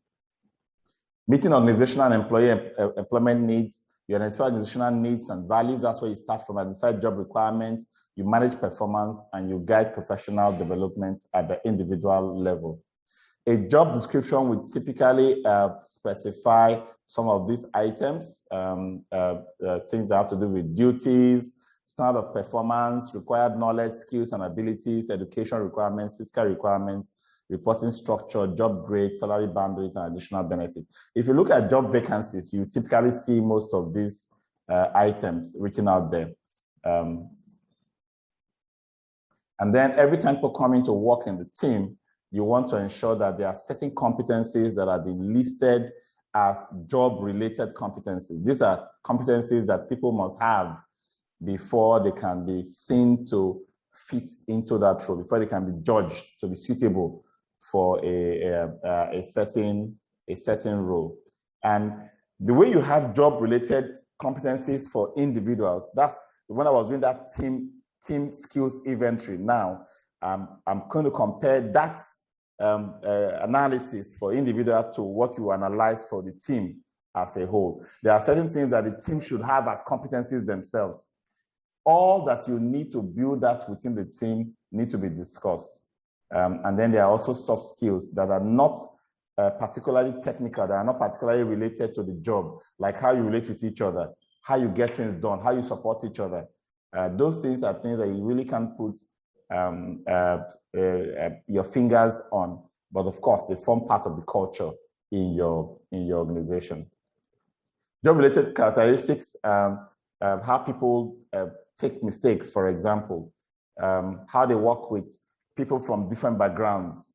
Meeting organizational and employment needs. You identify organizational needs and values. That's where you start from. Identify job requirements, you manage performance, and you guide professional development at the individual level. A job description would typically specify some of these items, things that have to do with duties, standard of performance, required knowledge, skills and abilities, education requirements, fiscal requirements, reporting structure, job grade, salary bandwidth, and additional benefits. If you look at job vacancies, you typically see most of these items written out there. And then every time people come in to work in the team, you want to ensure that there are certain competencies that have been listed as job-related competencies. These are competencies that people must have before they can be seen to fit into that role, before they can be judged to be suitable for a certain role. And the way you have job-related competencies for individuals, that's when I was doing that team skills inventory. Now, I'm going to compare that analysis for individual to what you analyze for the team as a whole. There are certain things that the team should have as competencies themselves. All that you need to build that within the team need to be discussed. And then there are also soft skills that are not particularly technical, that are not particularly related to the job, like how you relate with each other, how you get things done, how you support each other. Those things are things that you really can't put your fingers on, but of course they form part of the culture in your organization. Job-related characteristics, how people take mistakes, for example, how they work with people from different backgrounds,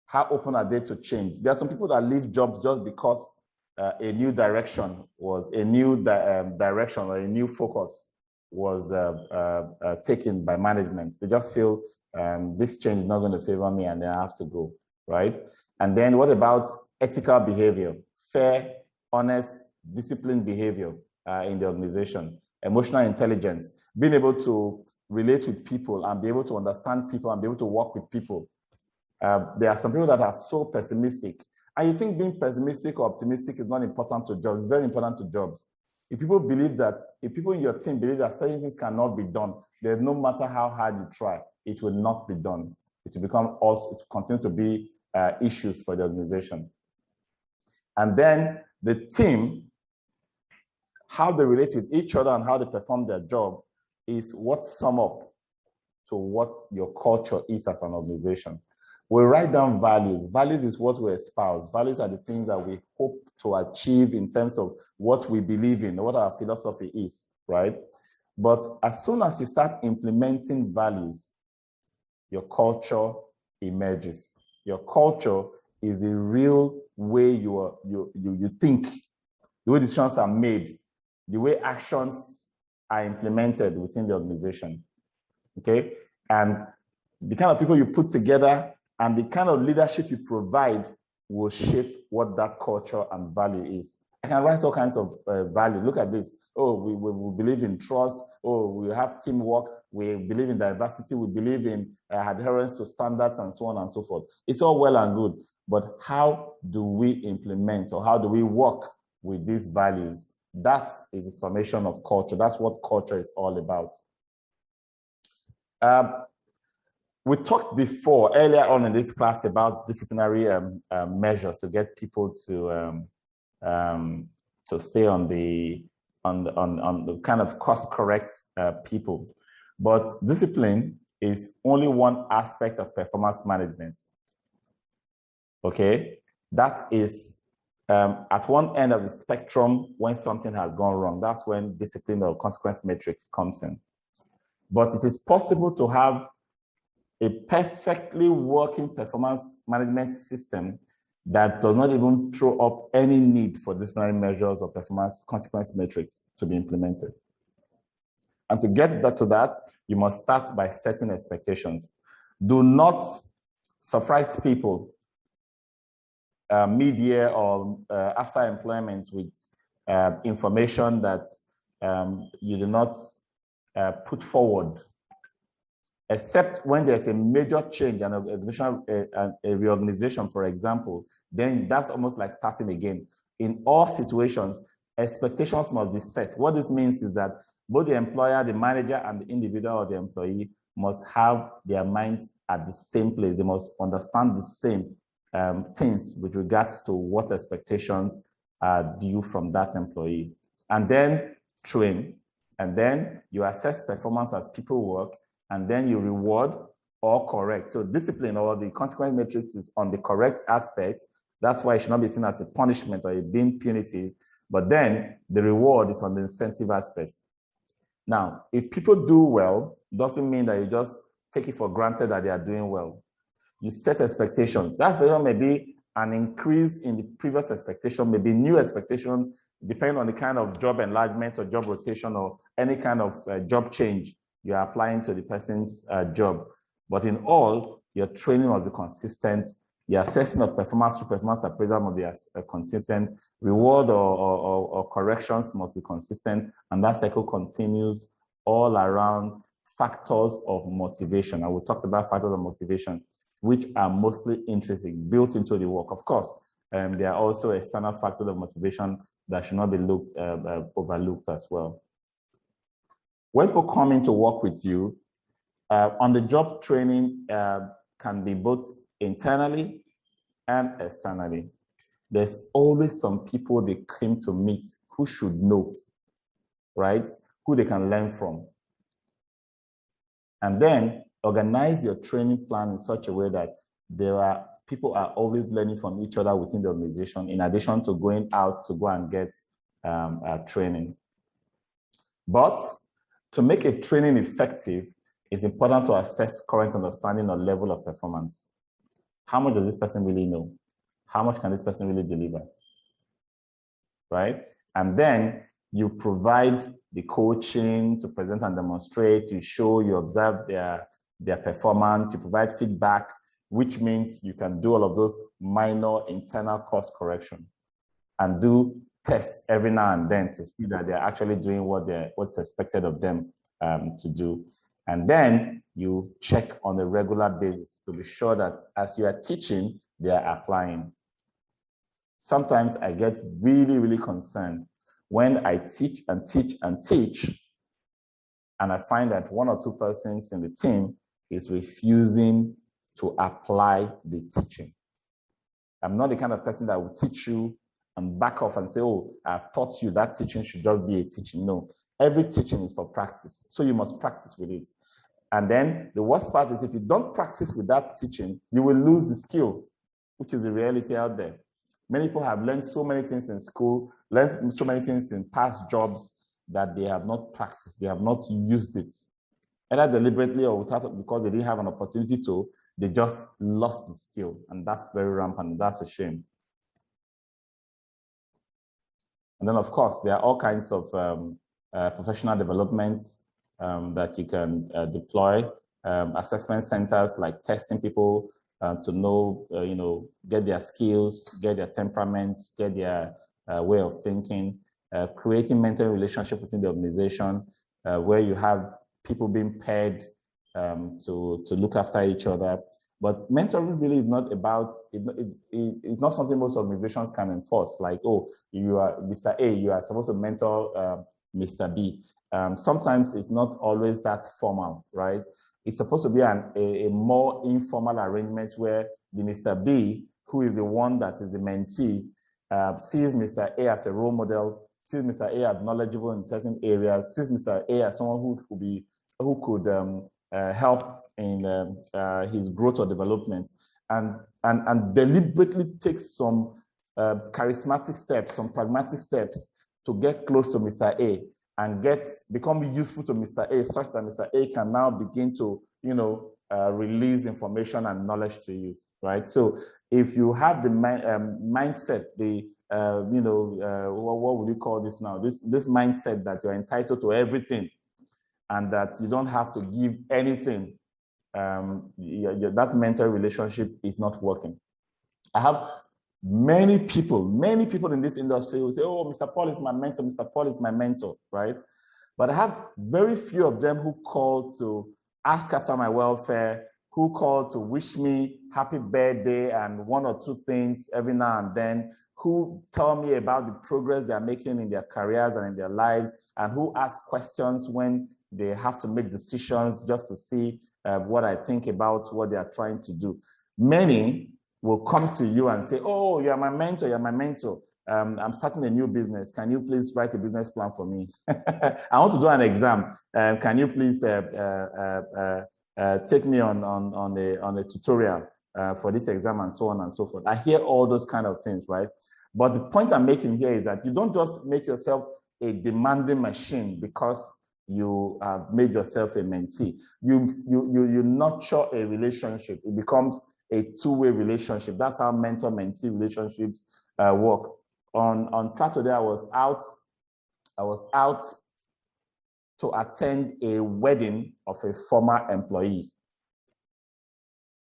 how open are they to change. There are some people that leave jobs just because a new direction or a new focus was taken by management. They just feel this change is not going to favor me and then I have to go, right? And then what about ethical behavior? Fair, honest, disciplined behavior in the organization. Emotional intelligence, being able to relate with people and be able to understand people and be able to work with people. There are some people that are so pessimistic. And you think being pessimistic or optimistic is not important to jobs. It's very important to jobs. If people in your team believe that certain things cannot be done, then no matter how hard you try, it will not be done. It will continue to be issues for the organization. And then the team, how they relate with each other and how they perform their job is what sum up to what your culture is as an organization. We write down values. Values is what we espouse. Values are the things that we hope to achieve in terms of what we believe in, what our philosophy is, right? But as soon as you start implementing values, your culture emerges. Your culture is the real way you think, the way decisions are made, the way actions are implemented within the organization, okay? And the kind of people you put together and the kind of leadership you provide will shape what that culture and value is. I can write all kinds of value. Look at this. Oh, we believe in trust. Oh, we have teamwork. We believe in diversity. We believe in adherence to standards and so on and so forth. It's all well and good. But how do we implement or how do we work with these values? That is the summation of culture. That's what culture is all about. We talked before, earlier on in this class, about disciplinary measures to get people to stay on the kind of course correct people. But discipline is only one aspect of performance management. Okay, that is at one end of the spectrum when something has gone wrong. That's when discipline or consequence matrix comes in. But it is possible to have a perfectly working performance management system that does not even throw up any need for disciplinary measures or performance consequence matrix to be implemented. And to get to that, you must start by setting expectations. Do not surprise people mid-year or after employment with information that you do not put forward, except when there's a major change and a reorganization, for example. Then that's almost like starting again. In all situations, expectations must be set. What this means is that both the employer, the manager, and the individual or the employee must have their minds at the same place. They must understand the same things with regards to what expectations are due from that employee. And then train. And then you assess performance as people work, and then you reward or correct. So discipline or the consequence matrix is on the correct aspect. That's why it should not be seen as a punishment or a being punitive. But then the reward is on the incentive aspect. Now, if people do well, doesn't mean that you just take it for granted that they are doing well. You set expectations. That expectation may be an increase in the previous expectation, maybe new expectation, depending on the kind of job enlargement or job rotation or any kind of job change you are applying to the person's job. But in all, your training must be consistent. Your assessing of performance through performance appraisal must be consistent. Reward or corrections must be consistent. And that cycle continues all around factors of motivation. And we talked about factors of motivation, which are mostly intrinsic, built into the work. Of course, there are also external factors of motivation that should not be overlooked as well. When people come in to work with you, on-the-job training can be both internally and externally. There's always some people they came to meet who should know, right? Who they can learn from. And then organize your training plan in such a way that people are always learning from each other within the organization, in addition to going out to go and get training. But to make a training effective, it's important to assess current understanding or level of performance. How much does this person really know? How much can this person really deliver? Right? And then you provide the coaching to present and demonstrate, you show, you observe their performance, you provide feedback, which means you can do all of those minor internal course correction and do tests every now and then to see that they're actually doing what's expected of them to do. And then you check on a regular basis to be sure that as you are teaching, they are applying. Sometimes I get really, really concerned when I teach and teach and teach, and I find that one or two persons in the team is refusing to apply the teaching. I'm not the kind of person that will teach you and back off and say, oh, I've taught you that teaching should just be a teaching. No, every teaching is for practice. So you must practice with it. And then the worst part is if you don't practice with that teaching, you will lose the skill, which is the reality out there. Many people have learned so many things in school, learned so many things in past jobs that they have not practiced, they have not used it. Either deliberately or without, because they didn't have an opportunity to, they just lost the skill. And that's very rampant, that's a shame. And then of course, there are all kinds of professional developments that you can deploy. Assessment centers like testing people to know, get their skills, get their temperaments, get their way of thinking, creating mentoring relationship within the organization where you have people being paired to look after each other. But mentoring really is not about, it's not something most organizations can enforce, like, oh, you are Mr. A, you are supposed to mentor Mr. B. Sometimes it's not always that formal, right? It's supposed to be a more informal arrangement where the Mr. B, who is the one that is the mentee, sees Mr. A as a role model, sees Mr. A as knowledgeable in certain areas, sees Mr. A as someone who could help in his growth or development, and deliberately takes some charismatic steps, some pragmatic steps to get close to Mr. A and become useful to Mr. A, such that Mr. A can now begin to, release information and knowledge to you, right? So if you have the mindset, what would you call this now? This mindset that you're entitled to everything and that you don't have to give anything, that mentor relationship is not working. I have many people in this industry who say, oh, Mr. Paul is my mentor, Mr. Paul is my mentor, right? But I have very few of them who call to ask after my welfare, who call to wish me happy birthday and one or two things every now and then, who tell me about the progress they're making in their careers and in their lives, and who ask questions when they have to make decisions just to see what I think about what they are trying to do. Many will come to you and say, oh, you're my mentor, you're my mentor. I'm starting a new business. Can you please write a business plan for me? I want to do an exam. Can you please take me on a tutorial for this exam and so on and so forth. I hear all those kind of things, right? But the point I'm making here is that you don't just make yourself a demanding machine because you have made yourself a mentee. You nurture a relationship. It becomes a two-way relationship. That's how mentor-mentee relationships work. On Saturday, I was out to attend a wedding of a former employee.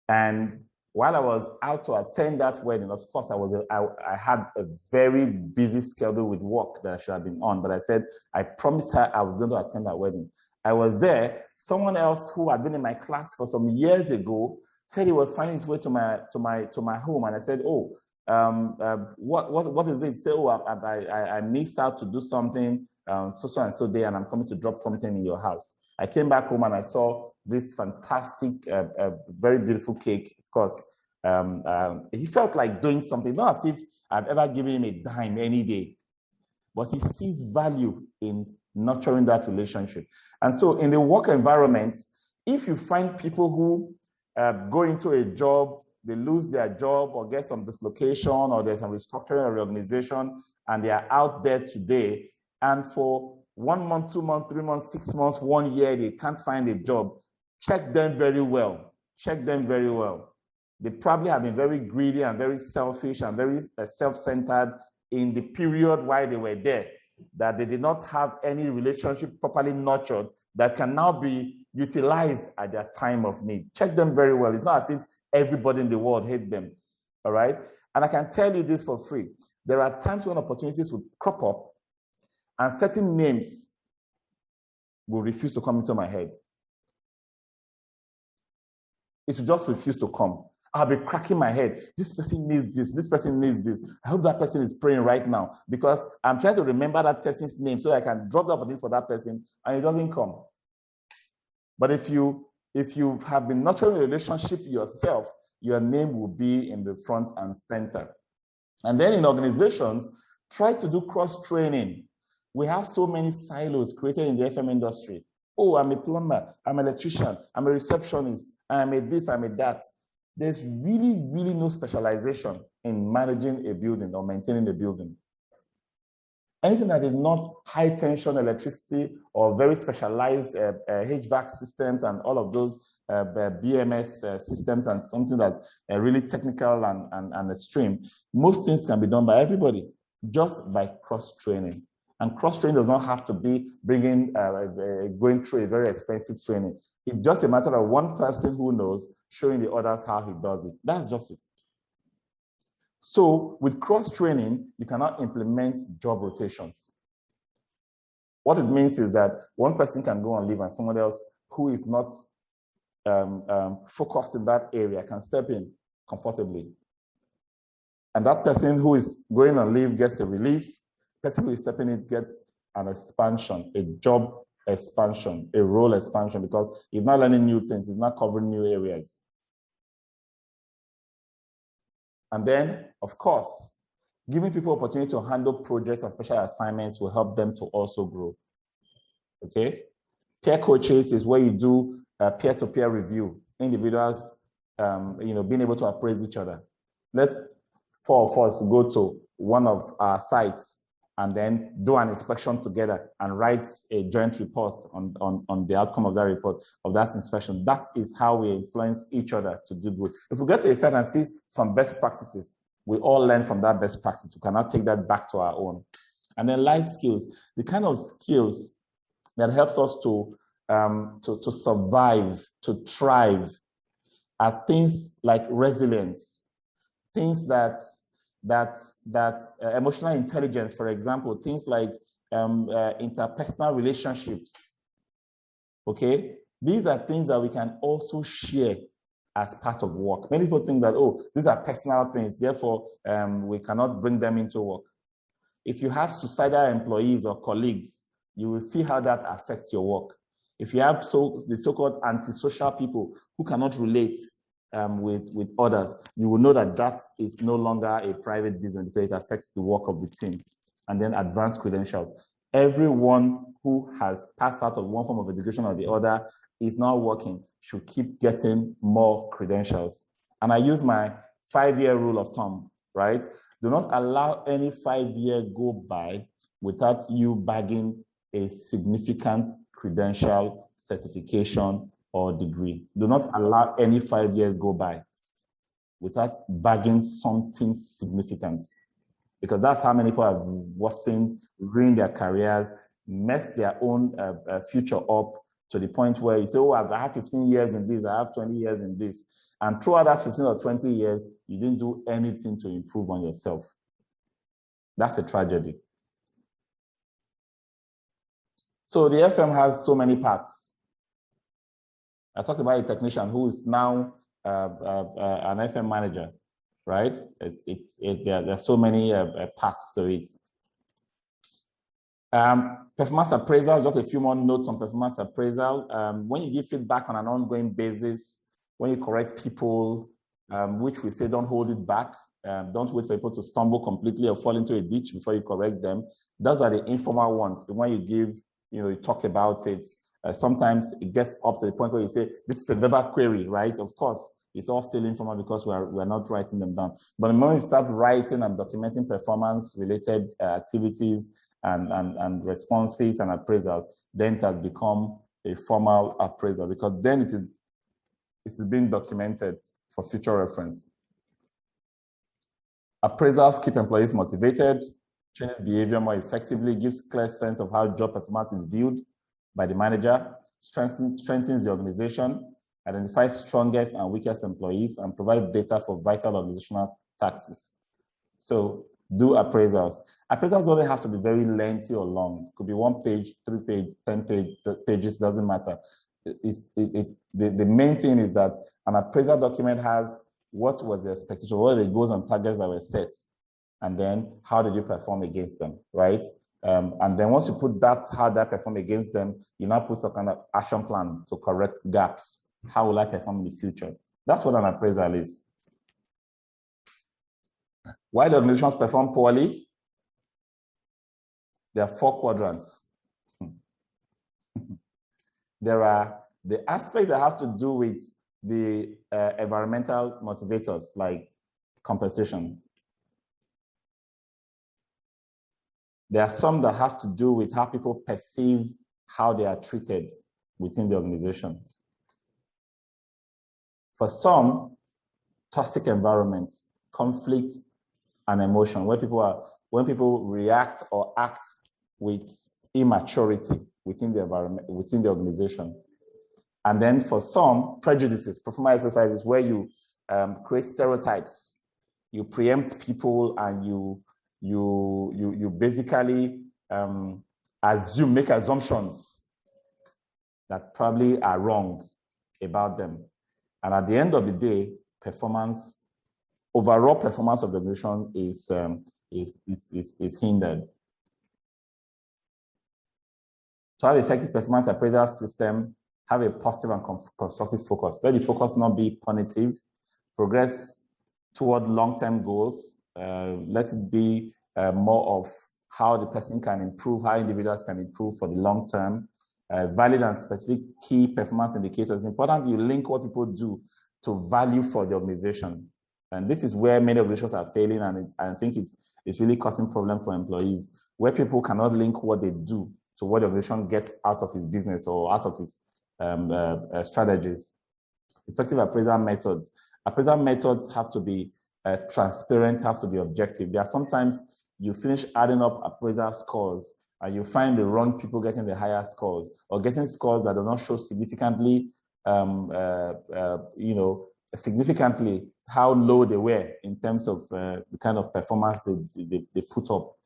And while I was out to attend that wedding, of course, I had a very busy schedule with work that I should have been on, but I said, I promised her I was going to attend that wedding. I was there. Someone else who had been in my class for some years ago said he was finding his way to my home. And I said, oh, what is it? He said, oh, I missed out to do something so and so day, and I'm coming to drop something in your house. I came back home and I saw this fantastic, very beautiful cake. Of course, he felt like doing something, not as if I've ever given him a dime any day, but he sees value in nurturing that relationship. And so in the work environment, if you find people who go into a job, they lose their job or get some dislocation or there's some restructuring of the organization and they are out there today, and for 1 month, 2 months, 3 months, 6 months, 1 year, they can't find a job, check them very well. Check them very well. They probably have been very greedy and very selfish and very self-centered in the period while they were there, that they did not have any relationship properly nurtured that can now be utilized at their time of need. Check them very well. It's not as if everybody in the world hates them, all right? And I can tell you this for free. There are times when opportunities will crop up and certain names will refuse to come into my head. It will just refuse to come. I'll be cracking my head. This person needs this. This person needs this. I hope that person is praying right now because I'm trying to remember that person's name so I can drop the opportunity for that person and it doesn't come. But if you have been nurturing a relationship yourself, your name will be in the front and center. And then in organizations, try to do cross-training. We have so many silos created in the FM industry. Oh, I'm a plumber, I'm an electrician, I'm a receptionist, I'm a this, I'm a that. There's really, really no specialization in managing a building or maintaining a building. Anything that is not high tension electricity or very specialized HVAC systems and all of those BMS systems and something that really technical and extreme, most things can be done by everybody just by cross-training. And cross-training does not have to be going through a very expensive training. It's just a matter of one person who knows showing the others how he does it. That's just it. So with cross-training, you cannot implement job rotations. What it means is that one person can go on leave and someone else who is not focused in that area can step in comfortably. And that person who is going on leave gets a relief. The person who is stepping in gets an expansion, a job expansion, a role expansion, because he's not learning new things, he's not covering new areas. And then, of course, giving people opportunity to handle projects and special assignments will help them to also grow. Okay? Peer coaches is where you do peer-to-peer review. Individuals, being able to appraise each other. Let's 4 of us go to one of our sites and then do an inspection together and write a joint report on the outcome of that report, of that inspection. That is how we influence each other to do good. If we get to a site and see some best practices, we all learn from that best practice. We cannot take that back to our own. And then life skills, the kind of skills that helps us to survive, to thrive, are things like resilience, things that emotional intelligence, for example, things like interpersonal relationships. Okay, these are things that we can also share as part of work. Many people think that, oh, these are personal things, therefore we cannot bring them into work. If you have suicidal employees or colleagues, you will see how that affects your work. If you have the so-called antisocial people who cannot relate with others, you will know that that is no longer a private business because it affects the work of the team. And then advanced credentials. Everyone who has passed out of one form of education or the other is now working should keep getting more credentials. And I use my 5-year rule of thumb, right? Do not allow any 5-year go by without you bagging a significant credential, certification, or degree. Do not allow any 5 years go by without bagging something significant, because that's how many people have worsened, ruined their careers, messed their own future up to the point where you say, oh, I have 15 years in this, I have 20 years in this. And throughout that 15 or 20 years, you didn't do anything to improve on yourself. That's a tragedy. So the FM has so many parts. I talked about a technician who is now an FM manager, right? There are so many parts to it. Performance appraisal, just a few more notes on performance appraisal. When you give feedback on an ongoing basis, when you correct people, which we say don't hold it back, don't wait for people to stumble completely or fall into a ditch before you correct them. Those are the informal ones. The one you give, you talk about it. Sometimes it gets up to the point where you say, this is a verbal query, right? Of course, it's all still informal because we're not writing them down. But the moment you start writing and documenting performance-related activities and responses and appraisals, then it has become a formal appraisal, because then it is being documented for future reference. Appraisals keep employees motivated, changes behavior more effectively, gives clear sense of how job performance is viewed by the manager, strengthens the organization, identifies strongest and weakest employees, and provides data for vital organizational tasks. So do appraisals. Appraisals don't have to be very lengthy or long. It could be 1 page, 3 page, 10 pages, doesn't matter. The main thing is that an appraisal document has what was the expectation, what are the goals and targets that were set, and then how did you perform against them, right? And then once you put that, how did I perform against them, you now put some kind of action plan to correct gaps. How will I perform in the future? That's what an appraisal is. Why do organizations perform poorly? There are 4 quadrants. there are the aspects that have to do with the environmental motivators like compensation. There are some that have to do with how people perceive how they are treated within the organization. For some, toxic environments, conflict and emotion, when people react or act with immaturity within the environment, within the organization. And then for some, prejudices, performance exercises where you create stereotypes, you preempt people, and you basically make assumptions that probably are wrong about them. And at the end of the day, overall performance of the organization is hindered. To have effective performance appraisal system, have a positive and constructive focus. Let the focus not be punitive. Progress toward long-term goals. Let it be more of how the person can improve, how individuals can improve for the long term. Valid and specific key performance indicators. It's important you link what people do to value for the organization. And this is where many organizations are failing, and I think it's really causing problem for employees, where people cannot link what they do to what the organization gets out of its business or out of its strategies. Effective appraisal methods. Appraisal methods have to be transparent, have to be objective. There are sometimes you finish adding up appraisal scores and you find the wrong people getting the higher scores, or getting scores that do not show significantly, significantly how low they were in terms of the kind of performance they put up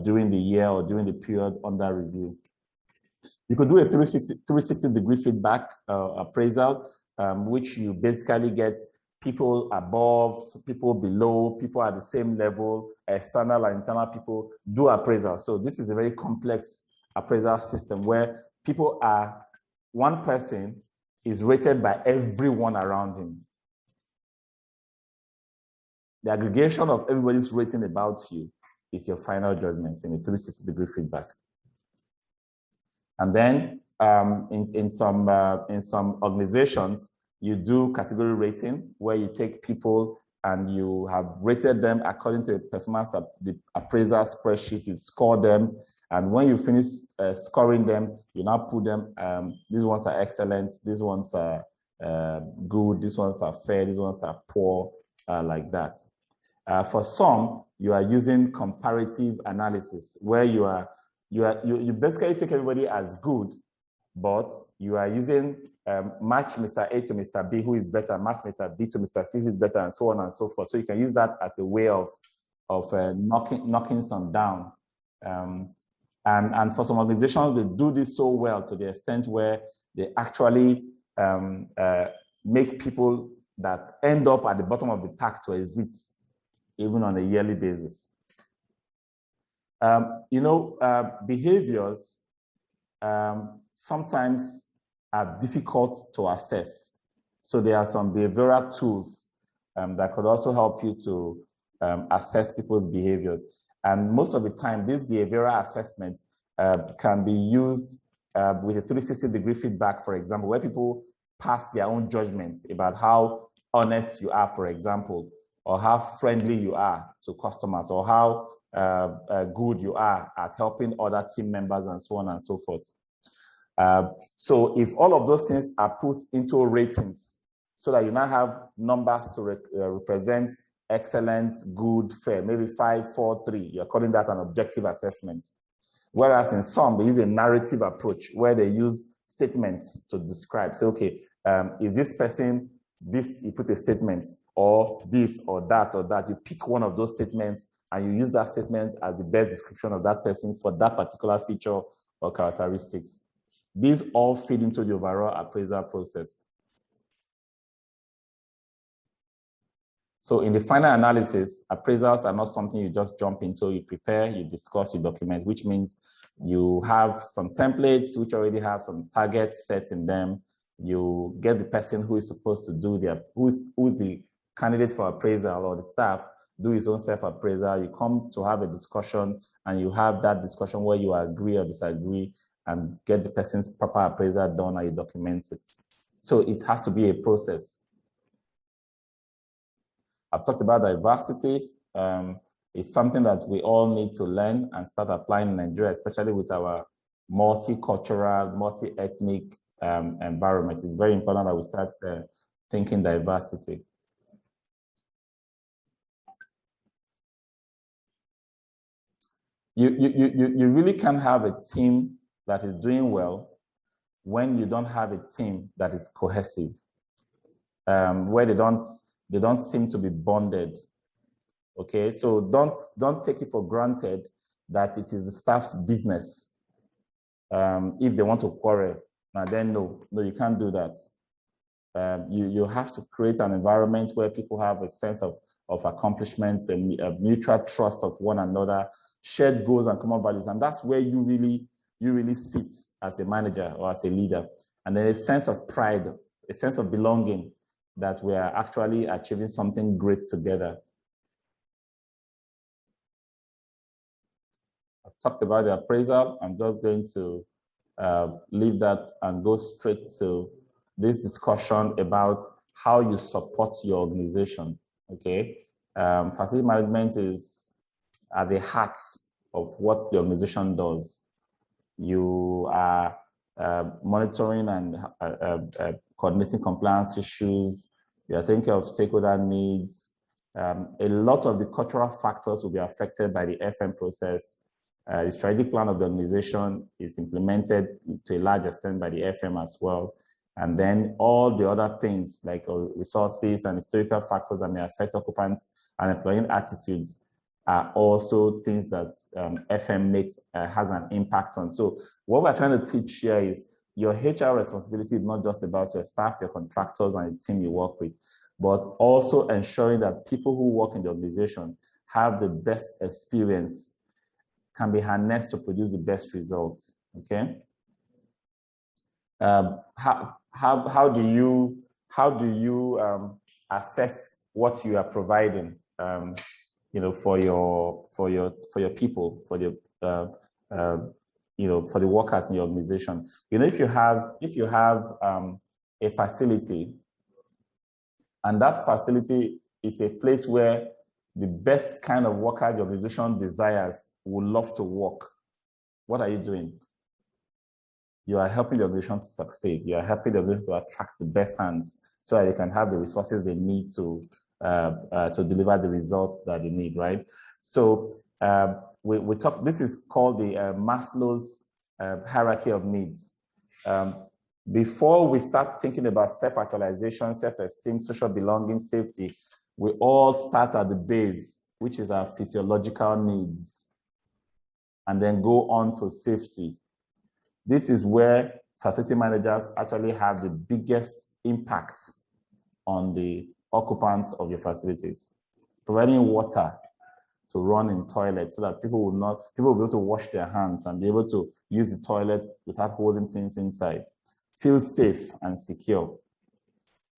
during the year or during the period under review. You could do a 360-degree feedback appraisal, which you basically get people above, people below, people at the same level, external and internal people do appraisal. So this is a very complex appraisal system where one person is rated by everyone around him. The aggregation of everybody's rating about you is your final judgment in a 360-degree feedback. And then in some organizations, you do category rating, where you take people and you have rated them according to the performance of the appraisal spreadsheet. You score them, and when you finish scoring them, you now put them. These ones are excellent. These ones are good. These ones are fair. These ones are poor, like that. For some, you are using comparative analysis, where you basically take everybody as good, but you are using match Mr. A to Mr. B, who is better, match Mr. B to Mr. C, who is better, and so on and so forth. So you can use that as a way of knocking some down. And for some organizations, they do this so well to the extent where they actually make people that end up at the bottom of the pack to exit, even on a yearly basis. Behaviors sometimes are difficult to assess. So there are some behavioral tools that could also help you to assess people's behaviors. And most of the time, this behavioral assessment can be used with a 360-degree feedback, for example, where people pass their own judgment about how honest you are, for example, or how friendly you are to customers, or how good you are at helping other team members, and so on and so forth. So if all of those things are put into ratings, so that you now have numbers to represent excellent, good, fair, maybe 5, 4, 3, you're calling that an objective assessment. Whereas in some, they use a narrative approach where they use statements to describe. So, okay, is this person, this, you put a statement, or this, or that, or that. You pick one of those statements and you use that statement as the best description of that person for that particular feature or characteristics. These all feed into the overall appraisal process. So in the final analysis, appraisals are not something you just jump into. You prepare, you discuss, you document, which means you have some templates which already have some targets set in them. You get the person who is supposed to do who's the candidate for appraisal, or the staff, do his own self-appraisal. You come to have a discussion, and you have that discussion where you agree or disagree, and get the person's proper appraisal done and you document it. So it has to be a process. I've talked about diversity. It's something that we all need to learn and start applying in Nigeria, especially with our multicultural, multi-ethnic environment. It's very important that we start thinking diversity. You really can't have a team that is doing well when you don't have a team that is cohesive, where they don't seem to be bonded. Okay, so don't take it for granted that it is the staff's business. If they want to quarrel, now then no, you can't do that. You have to create an environment where people have a sense of accomplishments and a mutual trust of one another, shared goals and common values, and that's where you really sit as a manager or as a leader. And then a sense of pride, a sense of belonging that we are actually achieving something great together. I've talked about the appraisal. I'm just going to leave that and go straight to this discussion about how you support your organization. Okay, facility management is at the heart of what the organization does. You are monitoring and coordinating compliance issues. You are thinking of stakeholder needs. A lot of the cultural factors will be affected by the FM process. The strategic plan of the organization is implemented to a large extent by the FM as well. And then all the other things like resources and historical factors that may affect occupants and employee attitudes are also things that FM has an impact on. So what we're trying to teach here is your HR responsibility is not just about your staff, your contractors, and the team you work with, but also ensuring that people who work in the organization have the best experience, can be harnessed to produce the best results. Okay. How do you assess what you are providing? For your people, for the for the workers in your organization. If you have a facility, and that facility is a place where the best kind of workers your organization desires would love to work, what are you doing? You are helping the organization to succeed. You are helping the organization to attract the best hands so that they can have the resources they need to deliver the results that they need, right? So we talk. This is called the Maslow's hierarchy of needs. Before we start thinking about self-actualization, self-esteem, social belonging, safety, we all start at the base, which is our physiological needs, and then go on to safety. This is where facility managers actually have the biggest impact on the occupants of your facilities. Providing water to run in toilets so that people will be able to wash their hands and be able to use the toilet without holding things inside. Feel safe and secure.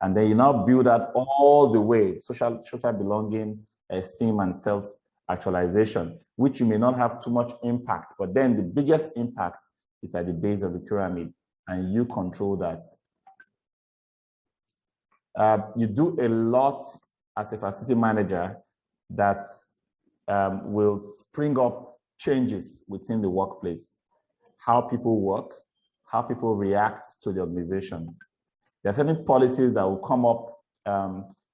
And then you now build that all the way, social belonging, esteem, and self-actualization, which you may not have too much impact, but then the biggest impact is at the base of the pyramid, and you control that. You do a lot as a facility manager that will spring up changes within the workplace, how people work, how people react to the organization. There are certain policies that will come up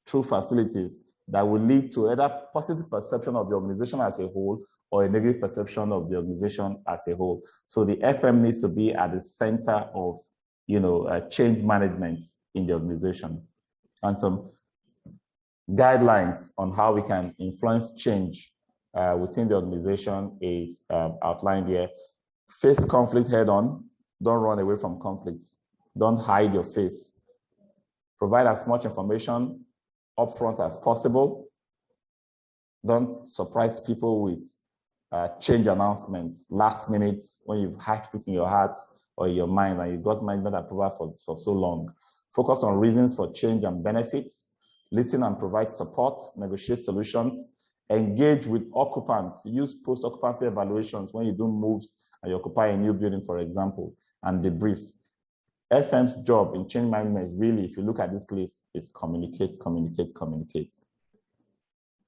through facilities that will lead to either positive perception of the organization as a whole or a negative perception of the organization as a whole. So the FM needs to be at the center of, change management in the organization. And some guidelines on how we can influence change within the organization is outlined here. Face conflict head on. Don't run away from conflicts. Don't hide your face. Provide as much information upfront as possible. Don't surprise people with change announcements last minute when you've hacked it in your heart or in your mind and you got management approval for so long. Focus on reasons for change and benefits. Listen and provide support. Negotiate solutions. Engage with occupants. Use post-occupancy evaluations when you do moves and you occupy a new building, for example, and debrief. FM's job in change management, really, if you look at this list, is communicate, communicate, communicate.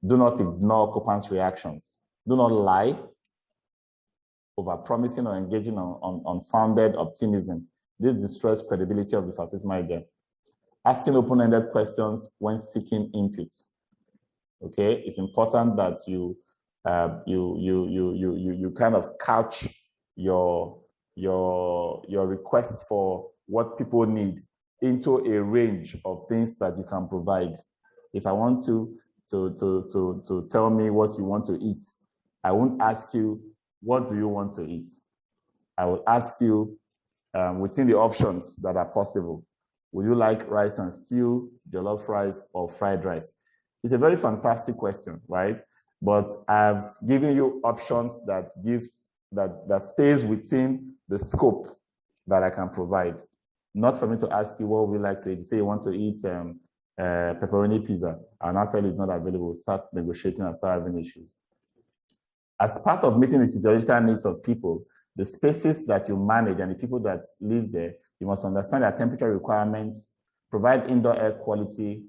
Do not ignore occupants' reactions. Do not lie, over-promising or engaging on unfounded optimism. This destroys credibility of the facility manager. Asking open-ended questions when seeking input. Okay, it's important that you kind of couch your requests for what people need into a range of things that you can provide. If I want to tell me what you want to eat, I won't ask you, what do you want to eat? I will ask you within the options that are possible. Would you like rice and stew, jollof rice, or fried rice? It's a very fantastic question, right? But I've given you options that stays within the scope that I can provide. Not for me to ask you what would you like to eat. You say you want to eat pepperoni pizza, and actually it's not available. Start negotiating and start having issues. As part of meeting the physiological needs of people, the spaces that you manage and the people that live there, you must understand their temperature requirements, provide indoor air quality,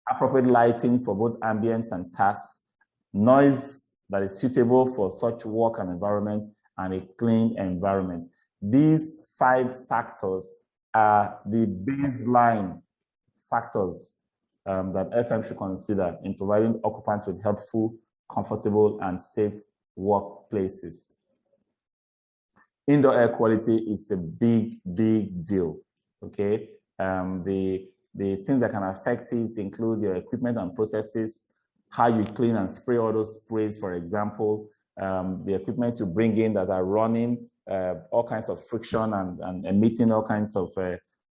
appropriate lighting for both ambience and tasks, noise that is suitable for such work and environment, and a clean environment. These 5 factors are the baseline factors that FM should consider in providing occupants with helpful, comfortable, and safe workplaces. Indoor air quality is a big deal, okay? The things that can affect it include your equipment and processes, how you clean and spray all those sprays, for example, the equipment you bring in that are running, all kinds of friction and emitting all kinds of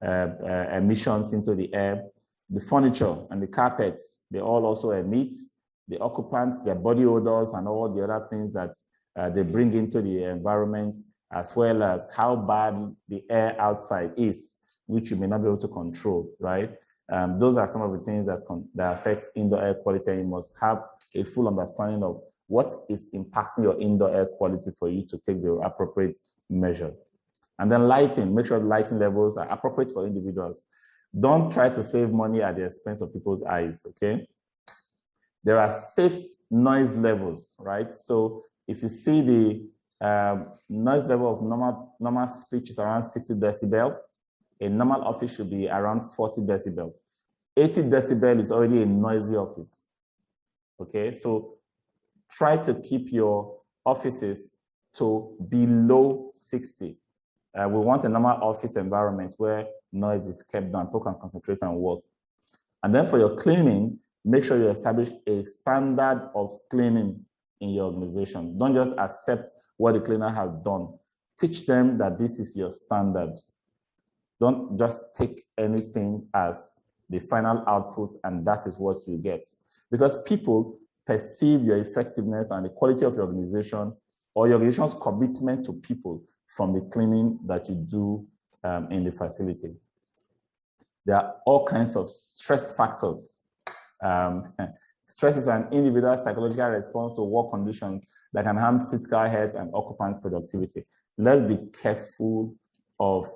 emissions into the air. The furniture and the carpets, they all also emit. The occupants, their body odors, and all the other things that they bring into the environment, as well as how bad the air outside is, which you may not be able to control, right? Those are some of the things that affect indoor air quality, and you must have a full understanding of what is impacting your indoor air quality for you to take the appropriate measure. And then lighting, make sure the lighting levels are appropriate for individuals. Don't try to save money at the expense of people's eyes, okay? There are safe noise levels, right? So if you see the noise level of normal speech is around 60 decibel, a normal office should be around 40 decibel. 80 decibel is already a noisy office, okay? So try to keep your offices to below 60. We want a normal office environment where noise is kept down, people can concentrate and work. And then for your cleaning, make sure you establish a standard of cleaning in your organization. Don't just accept what the cleaner has done. Teach them that this is your standard. Don't just take anything as the final output and that is what you get. Because people perceive your effectiveness and the quality of your organization or your organization's commitment to people from the cleaning that you do in the facility. There are all kinds of stress factors. Stress is an individual psychological response to work conditions that can harm physical health and occupant productivity. Let's be careful of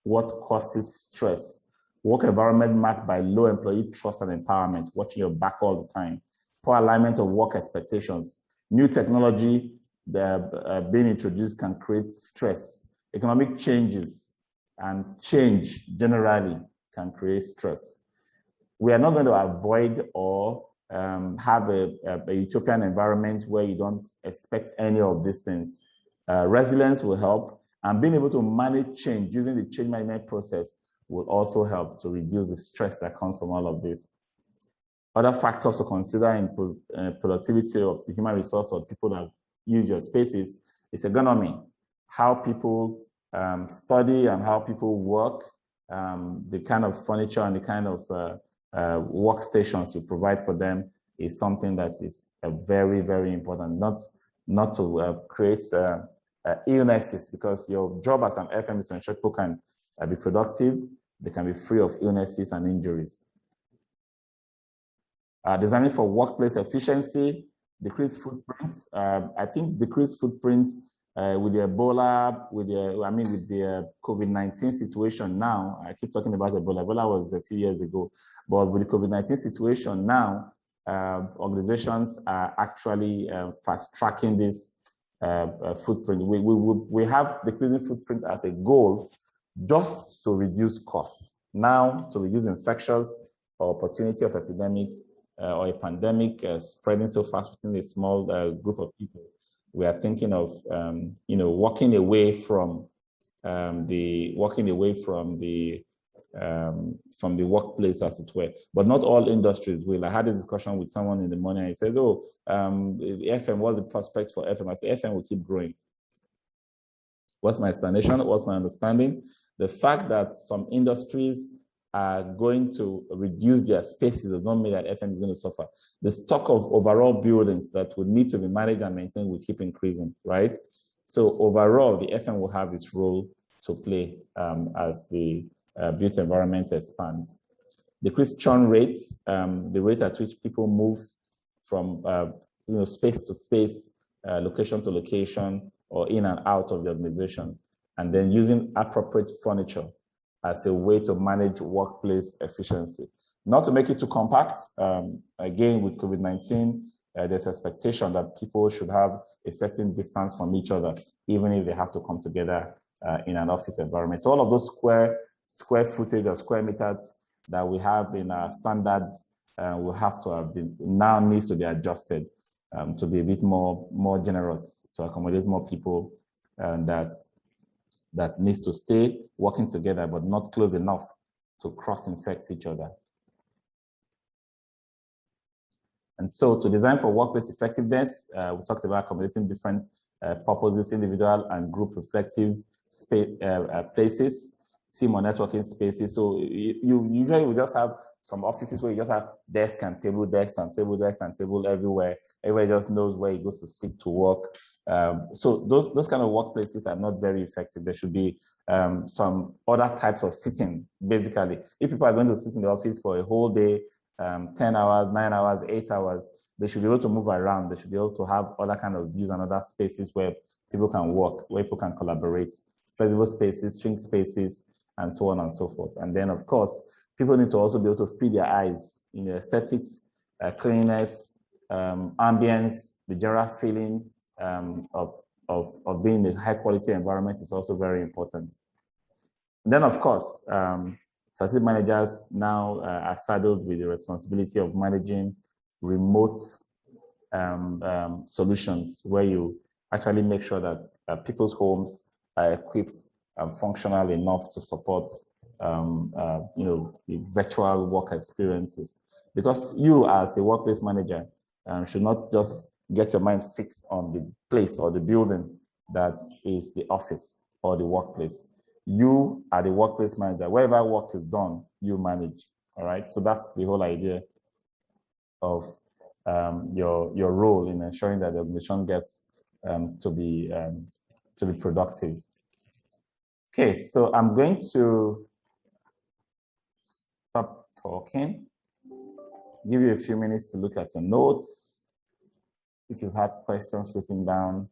what causes stress. Work environment marked by low employee trust and empowerment, watching your back all the time, poor alignment of work expectations, new technology that being introduced can create stress. Economic changes and change generally can create stress. We are not going to avoid or have a utopian environment where you don't expect any of these things. Resilience will help, and being able to manage change using the change management process will also help to reduce the stress that comes from all of this. Other factors to consider in productivity of the human resource or people that use your spaces is ergonomy, how people study and how people work, the kind of furniture and the kind of workstations you provide for them is something that is very important. Not to create illnesses, because your job as an FM is to ensure people can be productive, they can be free of illnesses and injuries. Designing for workplace efficiency, decreased footprints. I think decreased footprints with the Ebola, with the COVID-19 situation now. I keep talking about Ebola. Ebola was a few years ago, but with the COVID-19 situation now, organizations are actually fast tracking this footprint. We have decreasing footprint as a goal just to reduce costs. Now, to reduce infections or opportunity of epidemic or a pandemic spreading so fast within a small group of people, we are thinking of walking away from the workplace, as it were. But not all industries will. I had a discussion with someone in the morning. He said, "Oh, FM, what's the prospect for FM?" I said, "FM will keep growing." What's my explanation? What's my understanding? The fact that some industries are going to reduce their spaces does not mean that FM is going to suffer. The stock of overall buildings that would need to be managed and maintained will keep increasing, right? So overall, the FM will have its role to play as the built environment expands. Decreased churn rates, the rate at which people move from space to space, location to location, or in and out of the organization, and then using appropriate furniture as a way to manage workplace efficiency. Not to make it too compact. Again, with COVID-19, there's expectation that people should have a certain distance from each other, even if they have to come together in an office environment. So all of those square footage or square meters that we have in our standards will have to have been, now needs to be adjusted to be a bit more generous, to accommodate more people that needs to stay working together, but not close enough to cross-infect each other. And so to design for workplace effectiveness, we talked about accommodating different purposes, individual and group reflective places, team or networking spaces. So you usually will just have some offices where you just have desk and table, desk and table, desk and table everywhere. Everybody just knows where he goes to sit to work. So those kind of workplaces are not very effective. There should be some other types of sitting, basically. If people are going to sit in the office for a whole day, 10 hours, 9 hours, 8 hours, they should be able to move around. They should be able to have other kind of views and other spaces where people can work, where people can collaborate, flexible spaces, shrink spaces, and so on and so forth. And then, of course, people need to also be able to feed their eyes in aesthetics, cleanliness, ambience, the general feeling of being a high quality environment is also very important. And then, of course, facility managers now are saddled with the responsibility of managing remote solutions, where you actually make sure that people's homes are equipped and functional enough to support the virtual work experiences. Because you, as a workplace manager, should not just get your mind fixed on the place or the building that is the office or the workplace. You are the workplace manager. Wherever work is done, you manage. All right. So that's the whole idea of your role in ensuring that the organization gets to be productive. Okay, so I'm going to stop talking, give you a few minutes to look at your notes. If you have questions written down,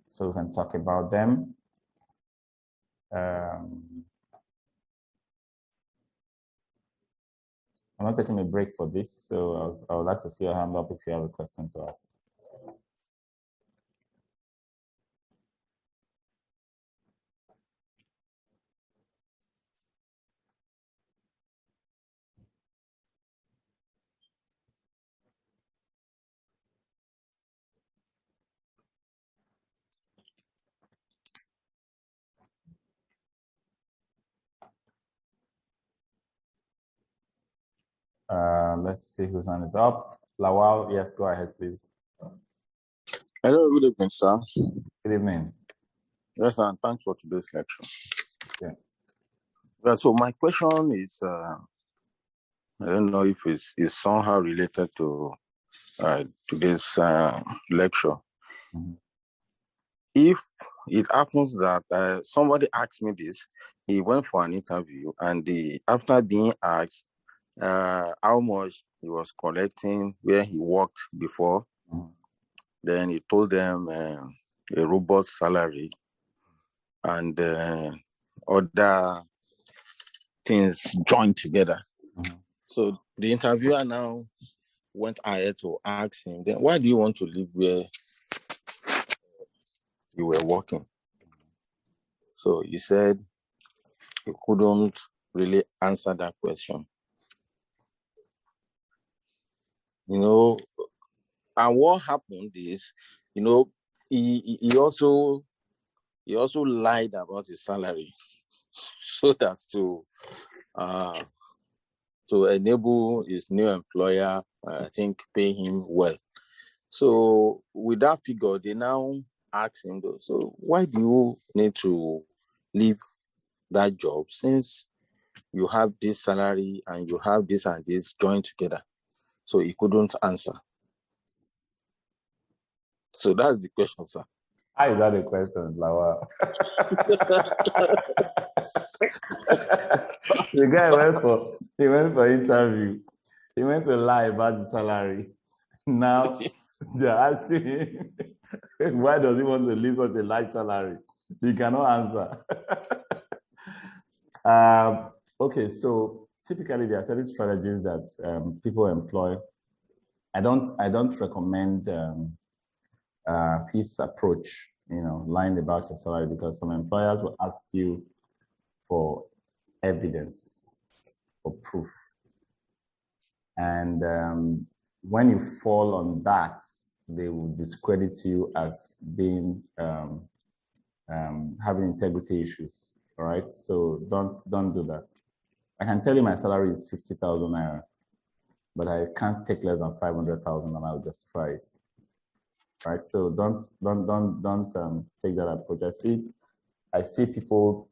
so we can talk about them. I'm not taking a break for this, so I would like to see your hand up if you have a question to ask. Let's see whose hand is up. Lawal, yes, go ahead, please. Hello, good evening, sir. Good evening. Yes, and thanks for today's lecture. Yeah. Well, so my question is, I don't know if it's somehow related to today's lecture. Mm-hmm. If it happens that somebody asked me this, he went for an interview, and after being asked how much he was collecting where he worked before, then he told them a robot salary, and other things joined together. Mm-hmm. So the interviewer now went ahead to ask him, then why do you want to live where you were working? So he said he couldn't really answer that question. And what happened is, he also lied about his salary so that to enable his new employer, I think, pay him well. So with that figure, they now ask him, though, so why do you need to leave that job since you have this salary and you have this and this joined together? So he couldn't answer. So that's the question, sir. How is that a question, Lawal? The guy went for interview. He went to lie about the salary. Now they're asking him, why does he want to leave such a large salary? He cannot answer. Okay, so typically there are certain strategies that people employ. I don't recommend peace approach, lying about your salary, because some employers will ask you for evidence, for proof. And when you fall on that, they will discredit you as being having integrity issues. All right, so don't do that. I can tell you my salary is 50,000 naira, but I can't take less than 500,000 and I'll justify it. Right, so don't take that approach. I see people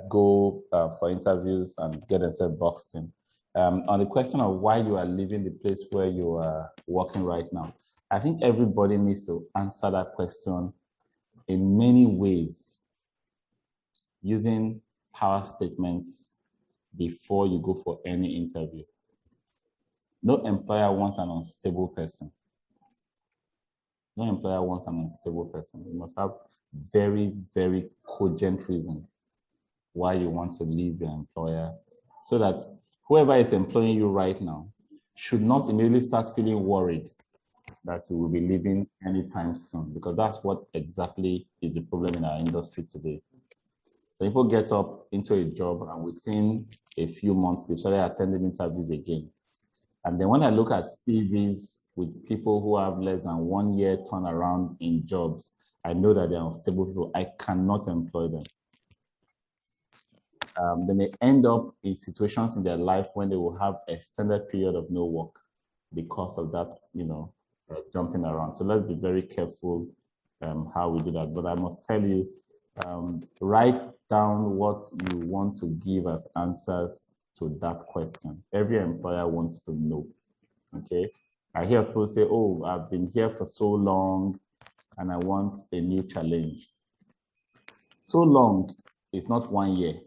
go for interviews and get themselves boxed in. On the question of why you are leaving the place where you are working right now, I think everybody needs to answer that question in many ways, using power statements before you go for any interview. No employer wants an unstable person. No employer wants an unstable person. You must have very, very cogent reason why you want to leave your employer, so that whoever is employing you right now should not immediately start feeling worried that you will be leaving anytime soon, because that's what exactly is the problem in our industry today. So people get up into a job and within a few months, they started attending interviews again. And then when I look at CVs with people who have less than 1 year turnaround in jobs, I know that they're unstable people. I cannot employ them. They may end up in situations in their life when they will have extended period of no work because of that, jumping around. So let's be very careful how we do that. But I must tell you, write down what you want to give as answers to that question. Every employer wants to know, okay? I hear people say, oh, I've been here for so long and I want a new challenge. So long is not 1 year.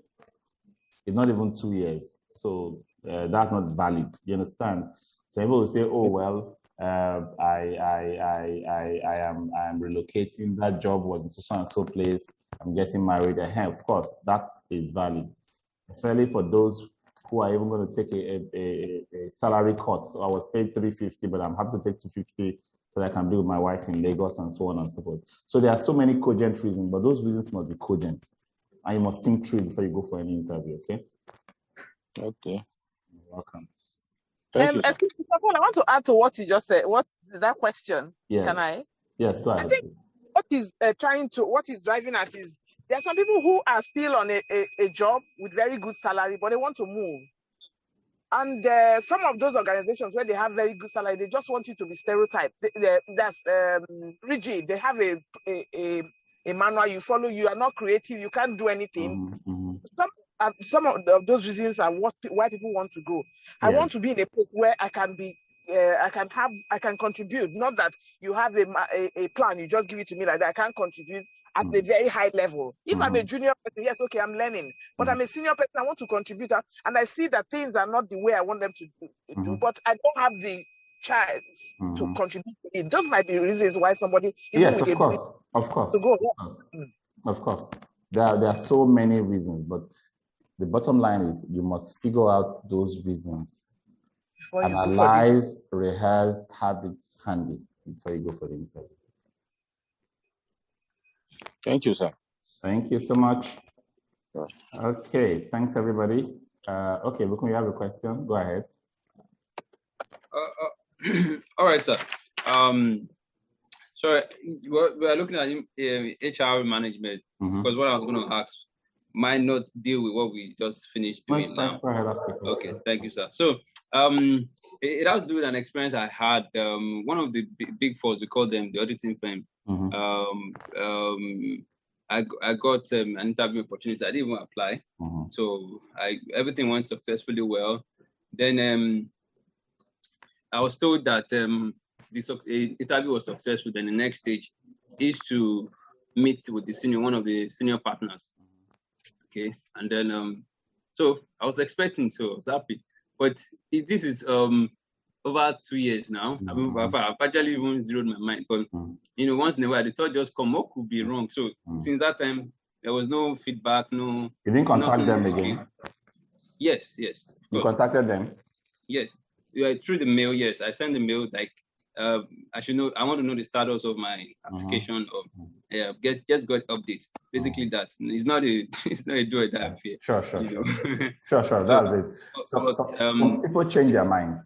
It's not even 2 years. So that's not valid. You understand? So people will say, oh, well, I am relocating. That job was in so and so place. I'm getting married. Of course, that is valid. Especially for those who are even going to take a salary cut. So I was paid 350, but I'm happy to take 250 so that I can be with my wife in Lagos and so on and so forth. So there are so many cogent reasons, but those reasons must be cogent. And you must think through before you go for any interview, okay? Okay. You're welcome. Thank you, sir. Excuse me, Paul, I want to add to what you just said. What that question? Yes. Can I? Yes, go ahead. I think what is driving us is there are some people who are still on a job with very good salary, but they want to move. And some of those organizations where they have very good salary, they just want you to be stereotyped. That's rigid. They have a manual you follow. You are not creative. You can't do anything. Some of those reasons are why people want to go. I want to be in a place where I can be. I can contribute. Not that you have a plan, you just give it to me like that. I can't contribute at a very high level. If I'm a junior person, yes, okay, I'm learning. But I'm a senior person, I want to contribute. And I see that things are not the way I want them to do. But I don't have the chance to contribute to it. Those might be reasons why somebody... Yes, of course. Of course, to go. of course, of course. There are so many reasons, but the bottom line is you must figure out those reasons. Analyze, rehearse, have it handy before you go for the interview. Thank you, sir. Thank you so much. Okay, thanks everybody. Okay, look, you have a question. Go ahead. All right, sir. So we're looking at HR management, because what I was going to ask might not deal with what we just finished doing now. Go ahead, ask the question. Okay, thank you, sir. So it has to do with an experience I had. One of the big fours, we call them the auditing firm. I got an interview opportunity. I didn't even apply. So everything went successfully well. Then I was told that the interview was successful. Then the next stage is to meet with the one of the senior partners. Okay, and then so I was expecting, so I was happy. But this is over 2 years now. I've actually even zeroed my mind. But once in a while the thought just come, what could be wrong? So since that time there was no feedback, no. You didn't contact them again? Yes. You contacted them? Yes. Through the mail, yes. I sent the mail like I should know. I want to know the status of my application. Just got updates. Basically, that it's not a do or die affair. Sure. Sure. That's it. Some people change their mind.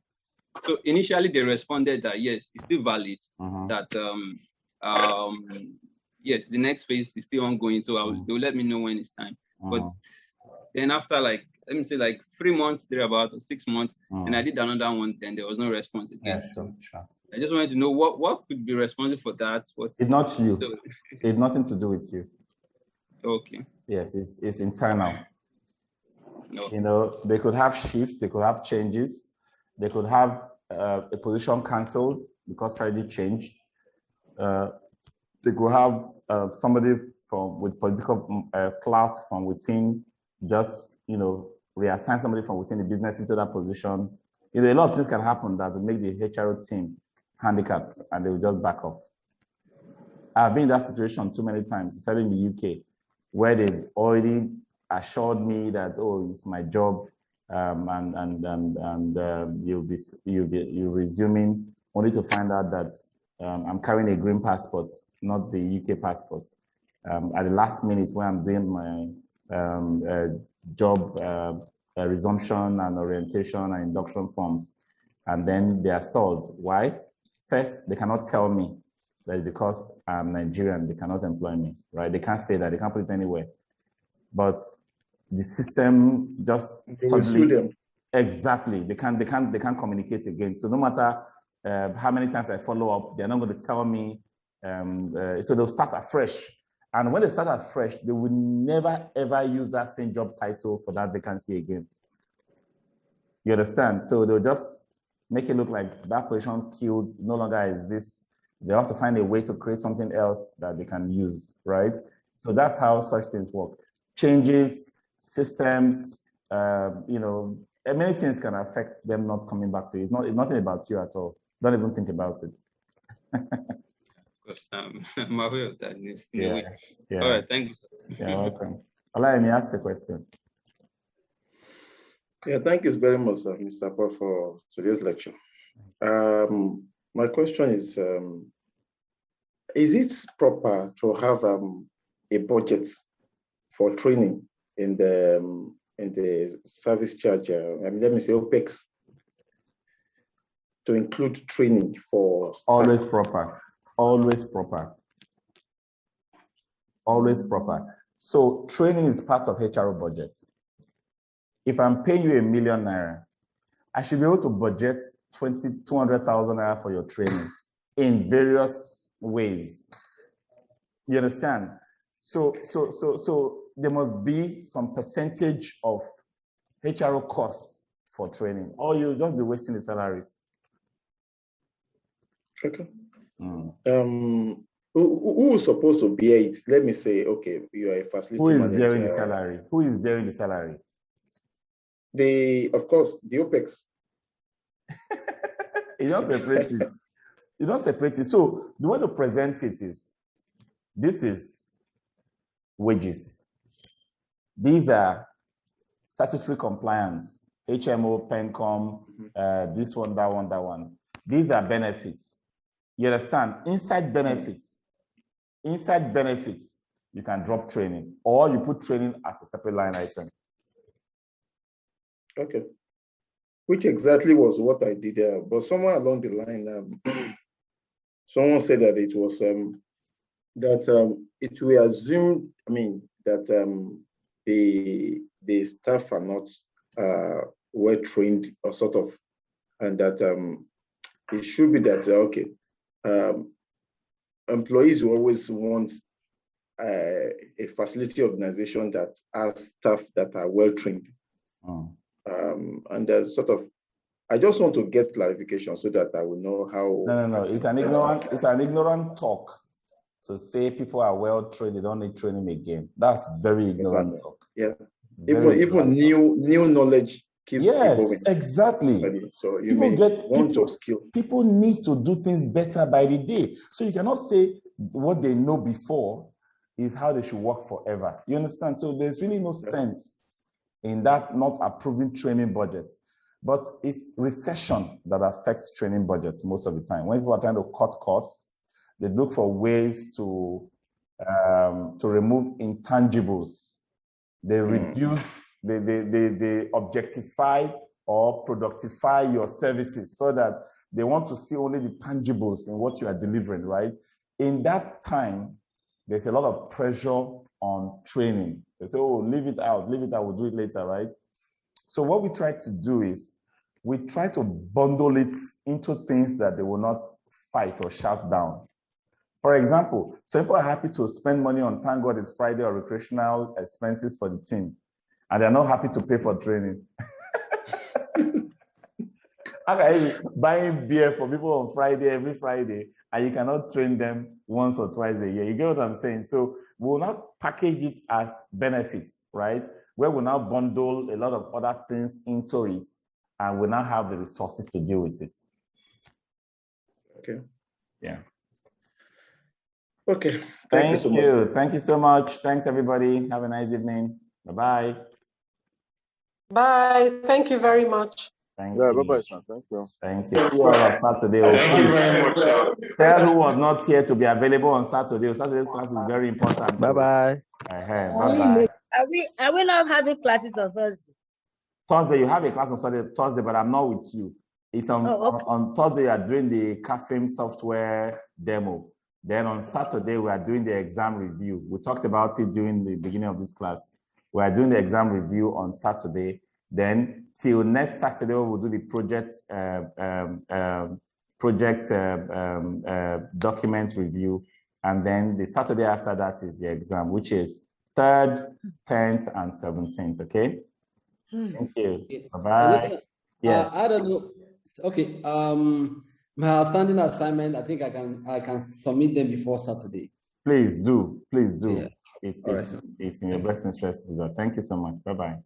So initially they responded that yes, it's still valid. That yes, the next phase is still ongoing. So they'll let me know when it's time. But then after let me say 3 months thereabout or 6 months, and I did another one. Then there was no response again. Yes, sure. I just wanted to know what could be responsible for that. It's not you. It's nothing to do with you. Okay. Yes, it's internal. Okay. They could have shifts, they could have changes, they could have a position cancelled because strategy changed. They could have somebody with political clout from within just reassign somebody from within the business into that position. A lot of things can happen that will make the HR team handicapped and they will just back off. I've been in that situation too many times, especially in the UK, where they've already assured me that, oh, it's my job, and you'll resuming, only to find out that I'm carrying a green passport, not the UK passport. At the last minute when I'm doing my job resumption and orientation and induction forms, and then they are stalled. Why? First, they cannot tell me that because I'm Nigerian, they cannot employ me, right? They can't say that, they can't put it anywhere. But the system just suddenly, exactly, they can't communicate again. So no matter how many times I follow up, they're not going to tell me. So they'll start afresh. And when they start afresh, they will never ever use that same job title for that vacancy again. You understand? So they'll just make it look like that position killed, no longer exists. They have to find a way to create something else that they can use, right? So that's how such things work. Changes, systems, many things can affect them not coming back to you. It's nothing about you at all. Don't even think about it. Of course, I'm aware of that. Yeah. All right, thank you. You're welcome. Allow me to ask a question. Yeah, thank you very much, Mr. Appa, for today's lecture. My question is it proper to have a budget for training in the service charge? Let me say OPEX, to include training for staff? Always proper. Always proper. Always proper. So training is part of HR budget. If I'm paying you ₦1 million, I should be able to budget 200,000 naira for your training in various ways. You understand? So there must be some percentage of HR costs for training, or you'll just be wasting the salary. Okay. Who is supposed to bear it? Let me say, okay, you are a facility Who is manager. bearing the salary? Who is bearing the salary? Of course, the OPEX. You don't separate it. You don't separate it. So the way to present it is, This is wages. These are statutory compliance, HMO, PENCOM, this one, that one, that one. These are benefits. You understand? Inside benefits, you can drop training, or you put training as a separate line item. Okay. Which exactly was what I did there, but somewhere along the line, someone said that it was it will assume, I mean, that the staff are not well trained or sort of, and that it should be that okay, employees will always want a facility organization that has staff that are well trained. And sort of, I just want to get clarification so that I will know how. No. It's an ignorant talk to say people are well trained, they don't need training again. That's very ignorant talk. Yeah. Even new knowledge keeps evolving. Exactly. So you may want to skill. People need to do things better by the day. So you cannot say what they know before is how they should work forever. You understand? So there's really no sense in that not approving training budget. But it's recession that affects training budgets most of the time. When people are trying to cut costs, they look for ways to remove intangibles. They reduce, they objectify or productify your services so that they want to see only the tangibles in what you are delivering, right? In that time, there's a lot of pressure on training. They say, oh, leave it out, we'll do it later, right? So what we try to do is we try to bundle it into things that they will not fight or shout down. For example, some people are happy to spend money on Thank God It's Friday or recreational expenses for the team, and they're not happy to pay for training. Okay, buying beer for people on Friday, every Friday, and you cannot train them once or twice a year. You get what I'm saying? So we'll now package it as benefits, right? Where we'll now bundle a lot of other things into it, and we'll now have the resources to deal with it. Okay. Yeah. Okay. Thank you so much. Thank you so much. Thanks, everybody. Have a nice evening. Bye-bye. Bye. Thank you very much. Thank you. Bye-bye, sir. Thank you. Thank you. See you all on Saturday. Thank you very much, sir. Tell who was not here to be available on Saturday. Saturday's class is very important. Bye-bye. Bye-bye. Are we not having classes on Thursday? Thursday, you have a class on Thursday, but I'm not with you. It's on Thursday, you are doing the CAFIM software demo. Then on Saturday, we are doing the exam review. We talked about it during the beginning of this class. We are doing the exam review on Saturday. Then till next Saturday, we'll do the document review. And then the Saturday after that is the exam, which is 3rd, 10th, and 17th, okay? Thank you. Bye-bye. So yeah. I don't know. Okay. My outstanding assignment, I think I can submit them before Saturday. Please do. Please do. Yeah. It's in your best interest to do that. Thank you so much. Bye-bye.